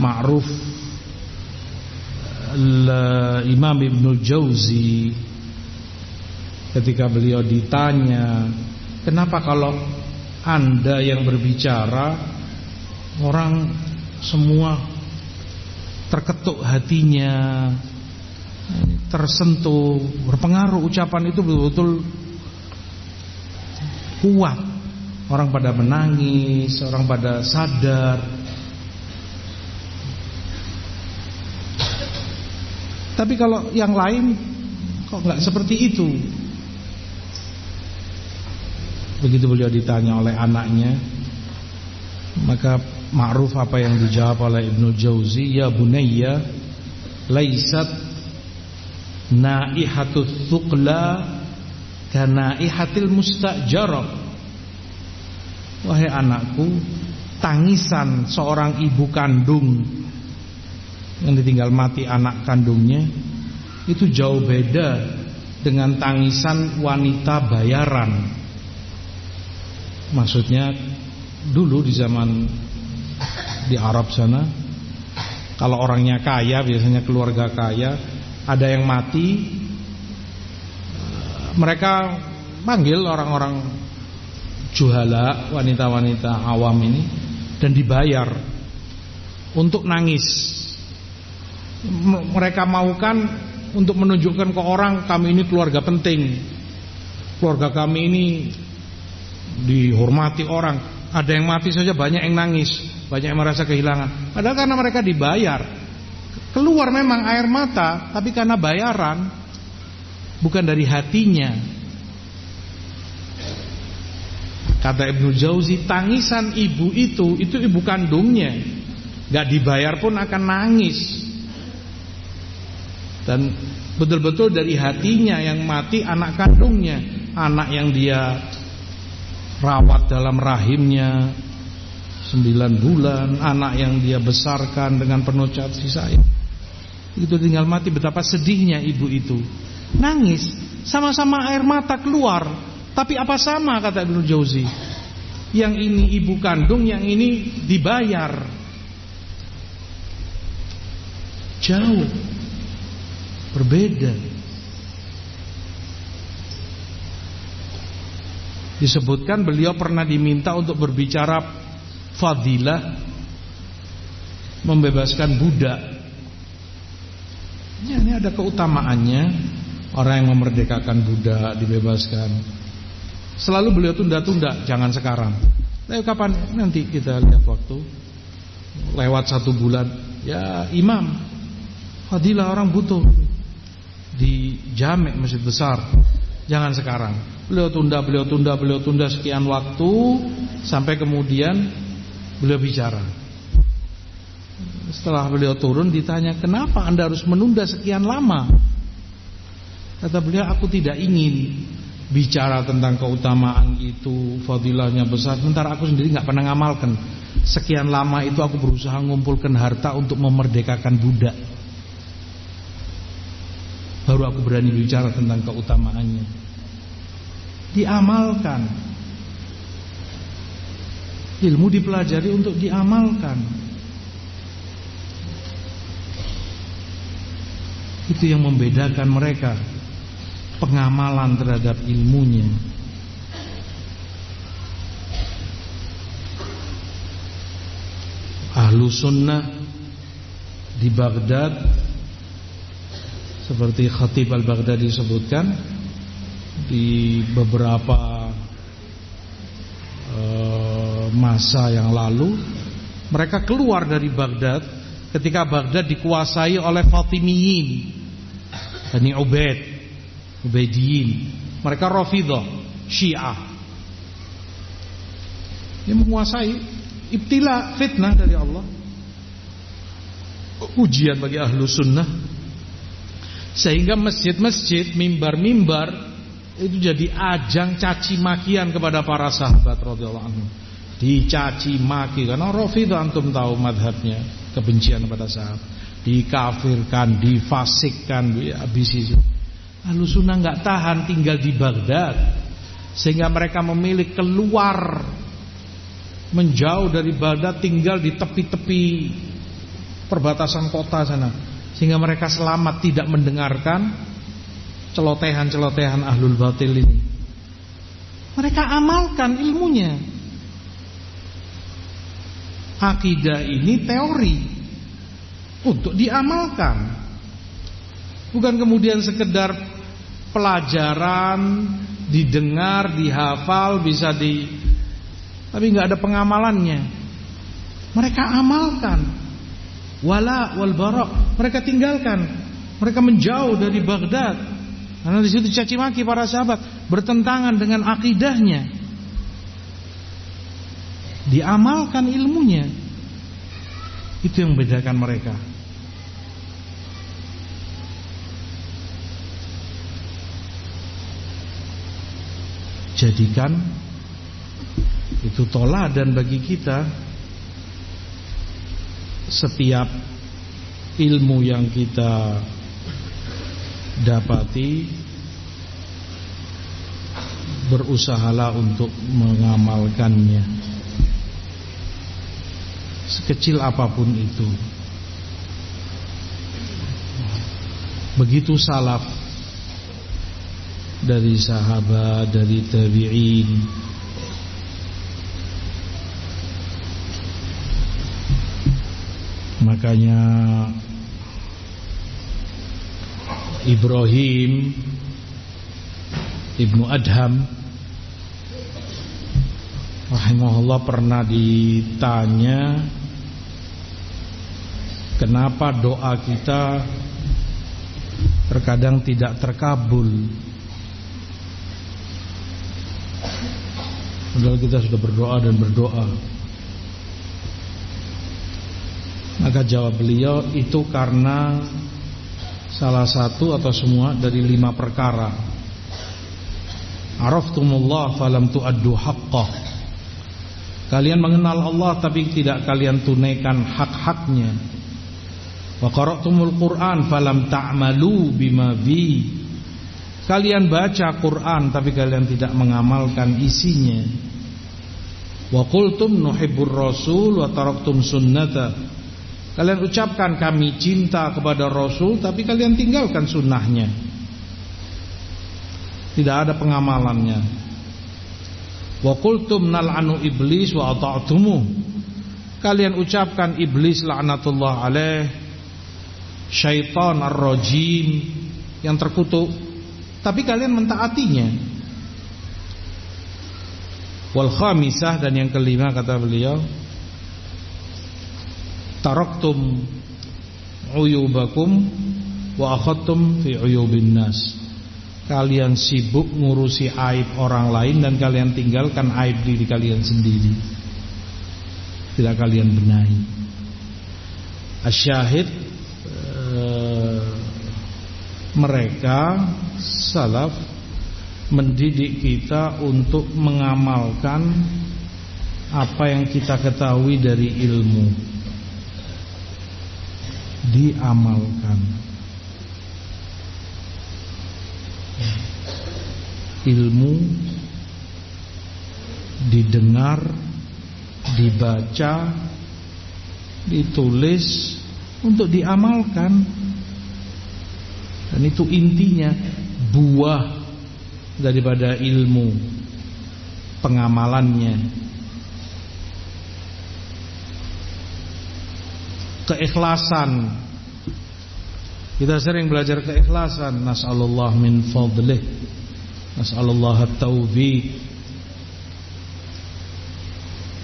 A: ma'ruf Imam Ibnul Jauzi ketika beliau ditanya, kenapa kalau Anda yang berbicara orang semua terketuk hatinya, tersentuh, berpengaruh, ucapan itu betul-betul kuat. Orang pada menangis, orang pada sadar. Tapi kalau yang lain kok nggak seperti itu. Begitu beliau ditanya oleh anaknya, maka ma'ruf apa yang dijawab oleh Ibnu Jauzi, ya bunayya laisat naihatul thuqla kanaihatil mustajarah. Wahai anakku, tangisan seorang ibu kandung yang ditinggal mati anak kandungnya itu jauh beda dengan tangisan wanita bayaran. Maksudnya dulu di zaman di Arab sana, kalau orangnya kaya, biasanya keluarga kaya, ada yang mati, mereka panggil orang-orang juhala, wanita-wanita awam ini, dan dibayar untuk nangis. Mereka maukan untuk menunjukkan ke orang, kami ini keluarga penting, keluarga kami ini dihormati orang. Ada yang mati saja banyak yang nangis, banyak yang merasa kehilangan. Padahal karena mereka dibayar, keluar memang air mata, tapi karena bayaran, bukan dari hatinya. Kata Ibnu Jauzi, tangisan ibu itu ibu kandungnya, gak dibayar pun akan nangis. Dan betul-betul dari hatinya yang mati anak kandungnya, anak yang dia rawat dalam rahimnya 9 bulan, anak yang dia besarkan dengan penuh kasih sayang. Itu tinggal mati, betapa sedihnya ibu itu. Nangis, sama-sama air mata keluar. Tapi apa sama, kata Ibnu Jauzi, yang ini ibu kandung, yang ini dibayar. Jauh berbeda. Disebutkan beliau pernah diminta untuk berbicara fadilah membebaskan budak. Ya, ini ada keutamaannya. Orang yang memerdekakan budak dibebaskan. Selalu beliau tunda-tunda, jangan sekarang. Ayo kapan? Nanti kita lihat waktu. Lewat 1 bulan. Ya imam, fadilah orang butuh di jamek masjid besar. Jangan sekarang. Beliau tunda sekian waktu, sampai kemudian beliau bicara. Setelah beliau turun ditanya, kenapa Anda harus menunda sekian lama? Kata beliau, aku tidak ingin bicara tentang keutamaan itu, fadilahnya besar, sementara aku sendiri gak pernah ngamalkan. Sekian lama itu aku berusaha mengumpulkan harta untuk memerdekakan budak, baru aku berani bicara tentang keutamaannya. Diamalkan. Ilmu dipelajari untuk diamalkan. Itu yang membedakan mereka, pengamalan terhadap ilmunya. Ahlu sunnah di Baghdad, seperti Khatib al-Baghdadi disebutkan, di beberapa masa yang lalu, mereka keluar dari Baghdad ketika Baghdad dikuasai oleh Fatimiyin, Bani Ubaidiyin. Mereka Rafidhah, Syiah. Dia menguasai, ibtila, fitnah dari Allah, ujian bagi ahlu sunnah. Sehingga masjid-masjid, mimbar-mimbar itu jadi ajang caci makian kepada para sahabat radhiyallahu anhum. Dicaci maki karena Rafidhah, antum tahu madhabnya, kebencian kepada sahabat, dikafirkan, difasikkan, dihabisi. Ahlu sunnah gak tahan tinggal di Baghdad, sehingga mereka memilih keluar, menjauh dari Baghdad, tinggal di tepi-tepi perbatasan kota sana, sehingga mereka selamat, tidak mendengarkan celotehan-celotehan ahlul batil ini. Mereka amalkan ilmunya. Akidah ini teori untuk diamalkan, bukan kemudian sekedar pelajaran, didengar, dihafal, bisa tapi nggak ada pengamalannya. Mereka amalkan. Wala wal bara, mereka tinggalkan. Mereka menjauh dari Baghdad. Karena di situ caci maki para sahabat, bertentangan dengan akidahnya. diamalkan ilmunya. Itu yang membedakan mereka. Jadikan itu toladan bagi kita. Setiap ilmu yang kita dapati, berusahalah untuk mengamalkannya, sekecil apapun itu. Begitu salaf, dari sahabat, dari tabi'in. Makanya Ibrahim Ibnu Adham rahimahullah pernah ditanya, kenapa doa kita terkadang tidak terkabul, padahal kita sudah berdoa dan berdoa. Maka jawab beliau, itu karena salah satu atau semua dari 5 perkara. Araftumullah falam tu'addu haqqah. Kalian mengenal Allah tapi tidak kalian tunaikan hak-haknya. Wa qara'tumul Qur'an falam ta'malu bima fi. Kalian baca Quran tapi kalian tidak mengamalkan isinya. Wa qultum nuhibbur rasul wa taraktum sunnata. Kalian ucapkan kami cinta kepada Rasul, tapi kalian tinggalkan sunnahnya. Tidak ada pengamalannya. Wa qultum nal'anu iblis wa ata'tumuh. Kalian ucapkan iblis laknatullah alaih, syaitan ar-rajim, yang terkutuk, tapi kalian mentaatinya. Wal khamisah, dan yang kelima kata beliau, taraktum uyubakum wa akhadtum fi uyubin nas. Kalian sibuk ngurusi aib orang lain dan kalian tinggalkan aib diri kalian sendiri. Tidak kalian benahi. Asyahid, mereka salaf mendidik kita untuk mengamalkan apa yang kita ketahui dari ilmu. Diamalkan. Ilmu didengar, dibaca, ditulis untuk diamalkan. Dan itu intinya, buah daripada ilmu, pengamalannya. Keikhlasan. Kita sering belajar keikhlasan. Nas'alullah min fadlih, nas'alullah at-taufiq.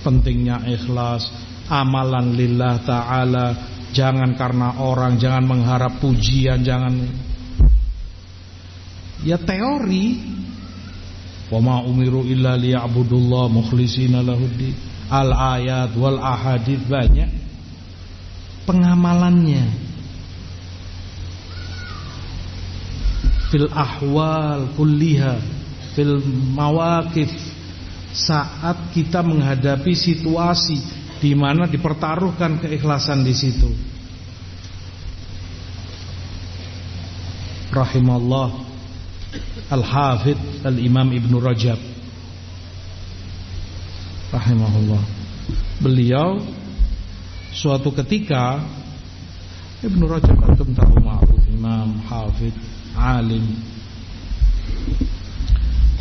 A: Pentingnya ikhlas, amalan lillah ta'ala. Jangan karena orang, jangan mengharap pujian, jangan. Ya teori. Wa ma umiru illa liya'budullah mukhlishina lahuddin. Al-ayat wal ahadits banyak. Pengamalannya fil ahwal kulliha, fil mawaqif, saat kita menghadapi situasi di mana dipertaruhkan keikhlasan di situ. Rahimallah Al-Hafidh Al-Imam Ibnu Rajab rahimahullah. Beliau suatu ketika, Ibnu Rajab antum tahu, ma'ruf, imam, hafidh, alim.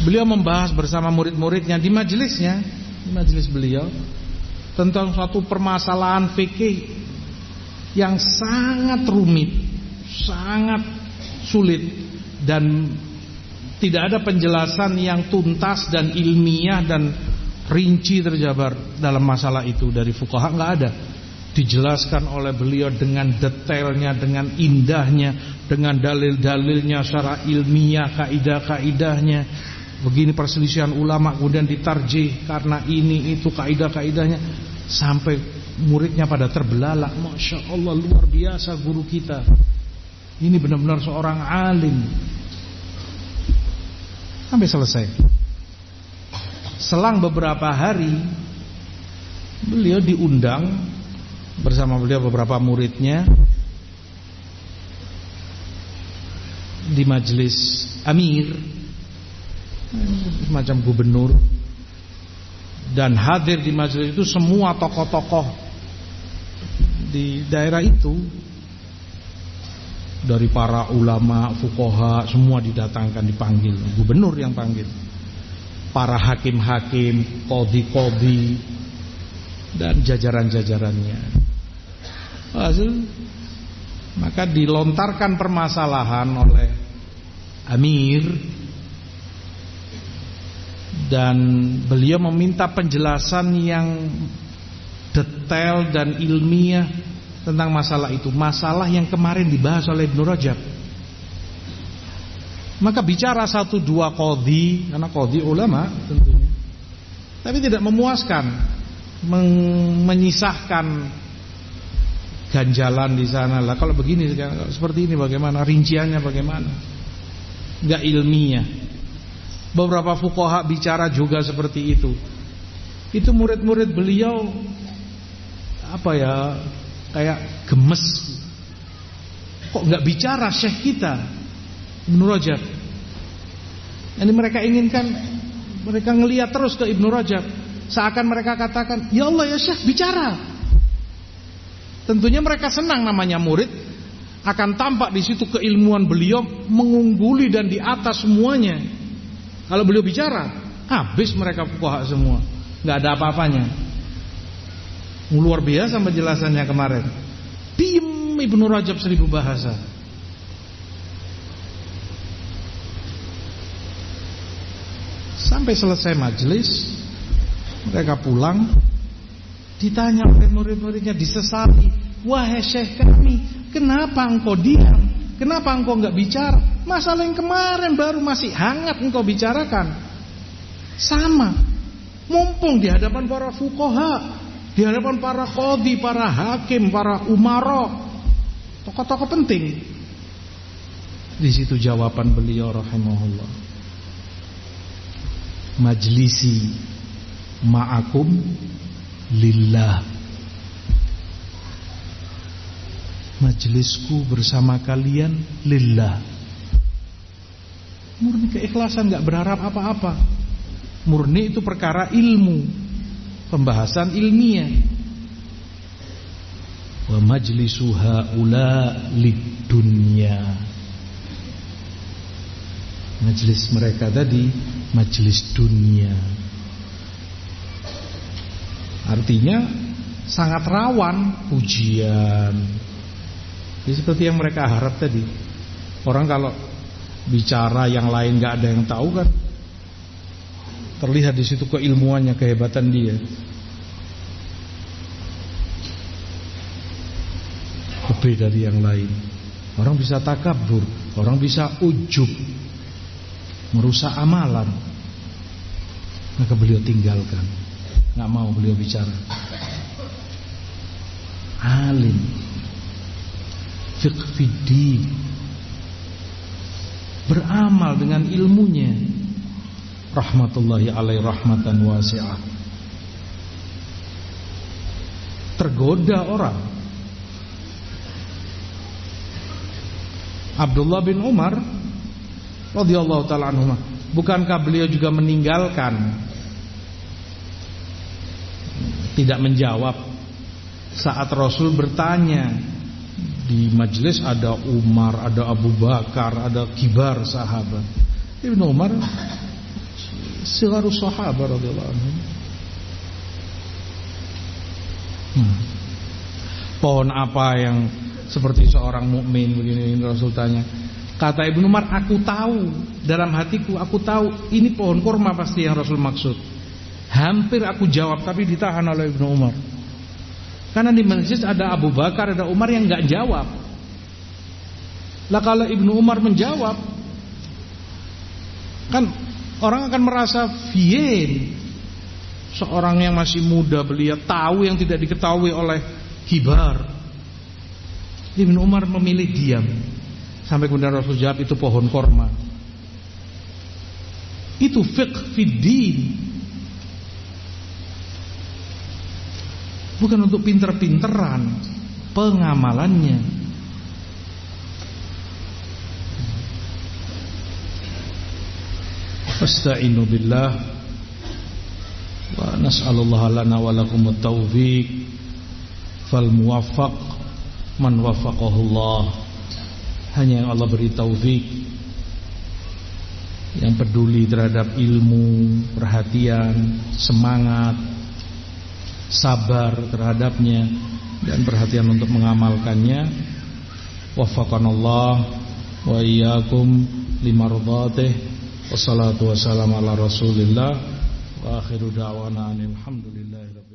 A: Beliau membahas bersama murid-muridnya di majelisnya, di majelis beliau, tentang suatu permasalahan fikih yang sangat rumit, sangat sulit, dan tidak ada penjelasan yang tuntas dan ilmiah dan rinci terjabar dalam masalah itu dari fuqaha, enggak ada. Dijelaskan oleh beliau dengan detailnya, dengan indahnya, dengan dalil-dalilnya secara ilmiah, kaidah-kaidahnya. begini perselisihan ulama, kemudian ditarjih karena ini itu kaidah-kaidahnya, sampai muridnya pada terbelalak. Masya Allah, luar biasa guru kita, ini benar-benar seorang alim. Sampai selesai. Selang beberapa hari, beliau diundang bersama beliau beberapa muridnya di majelis amir, semacam gubernur, dan hadir di majelis itu semua tokoh-tokoh di daerah itu, dari para ulama, fuqaha, semua didatangkan, dipanggil, gubernur yang panggil, para hakim-hakim, qadhi-qadhi, dan jajaran-jajarannya. Hasil, maka dilontarkan permasalahan oleh amir, dan beliau meminta penjelasan yang detail dan ilmiah tentang masalah itu, masalah yang kemarin dibahas oleh Ibnu Rajab. Maka bicara satu dua qadhi, karena qadhi ulama tentunya, tapi tidak memuaskan, menyisahkan ganjalan di sana. Lah kalau begini seperti ini bagaimana, rinciannya bagaimana, enggak ilmiah. Beberapa fuqaha bicara juga seperti itu. Itu murid-murid beliau kayak gemes. Kok enggak bicara syekh kita Ibnu Rajab? Ini mereka inginkan, mereka ngelihat terus ke Ibnu Rajab, seakan mereka katakan, ya Allah ya syekh, bicara. Tentunya mereka senang, namanya murid, akan tampak di situ keilmuan beliau mengungguli dan di atas semuanya. Kalau beliau bicara, habis mereka fuqaha semua, nggak ada apa-apanya. Luar biasa penjelasannya kemarin. Diem Ibnu Rajab 1000 bahasa. Sampai selesai majelis, mereka pulang. Ditanya oleh murid-muridnya, disesali, wahai syekh kami, kenapa engkau diam? Kenapa engkau enggak bicara? Masalah yang kemarin baru masih hangat engkau bicarakan. Sama, mumpung di hadapan para fuqaha, di hadapan para qadhi, para hakim, para umara, tokoh-tokoh penting. Di situ jawaban beliau rahimahullah, majlisi ma'akum lillah. Majelisku bersama kalian lillah. Murni keikhlasan, gak berharap apa-apa. Murni itu perkara ilmu, pembahasan ilmiah. Wa majlisu haula lidunya. Majelis mereka tadi majelis dunia. Artinya sangat rawan pujian. Jadi seperti yang mereka harap tadi. Orang kalau bicara yang lain gak ada yang tahu kan, terlihat di situ keilmuannya, kehebatan dia. Lebih dari yang lain. Orang bisa takabur, orang bisa ujub, merusak amalan. Maka beliau tinggalkan, gak mau beliau bicara. Alim, fiqh fiddin, beramal dengan ilmunya, rahmatullahi alaihi rahmatan wasi'ah. Tergoda orang. Abdullah bin Umar radhiyallahu ta'ala anhu, bukankah beliau juga meninggalkan, tidak menjawab saat Rasul bertanya? Di majelis ada Umar, ada Abu Bakar, ada kibar sahabat. Ibnu Umar sigharus sahabat radhiyallahu anhu. Pohon apa yang seperti seorang mukmin begini, Rasul tanya. Kata Ibnu Umar, aku tahu, dalam hatiku aku tahu ini pohon kurma pasti yang Rasul maksud. Hampir aku jawab tapi ditahan oleh Ibnu Umar. Karena di masjid ada Abu Bakar, ada Umar yang gak jawab. Lah kalau Ibnu Umar menjawab, kan Orang akan merasa bien. Seorang yang masih muda belia tahu yang tidak diketahui oleh kibar. Ibnu Umar memilih diam. Sampai kemudian Rasul jawab, itu pohon korma. Itu fiqh fiddin. Bukan untuk pinter-pinteran, pengamalannya. Fasta'inu billah wa nas'alullaha lana wa lakumut taufiq fal muwaffaq man waffaqahullah. Hanya yang Allah beri taufik, yang peduli terhadap ilmu, perhatian, semangat, sabar terhadapnya, dan perhatian untuk mengamalkannya. Waffaqanallah wa iyyakum limardhatih. Wassalatu wassalamu ala Rasulillah wa akhiru da'wana alhamdulillahi rabbil alamin.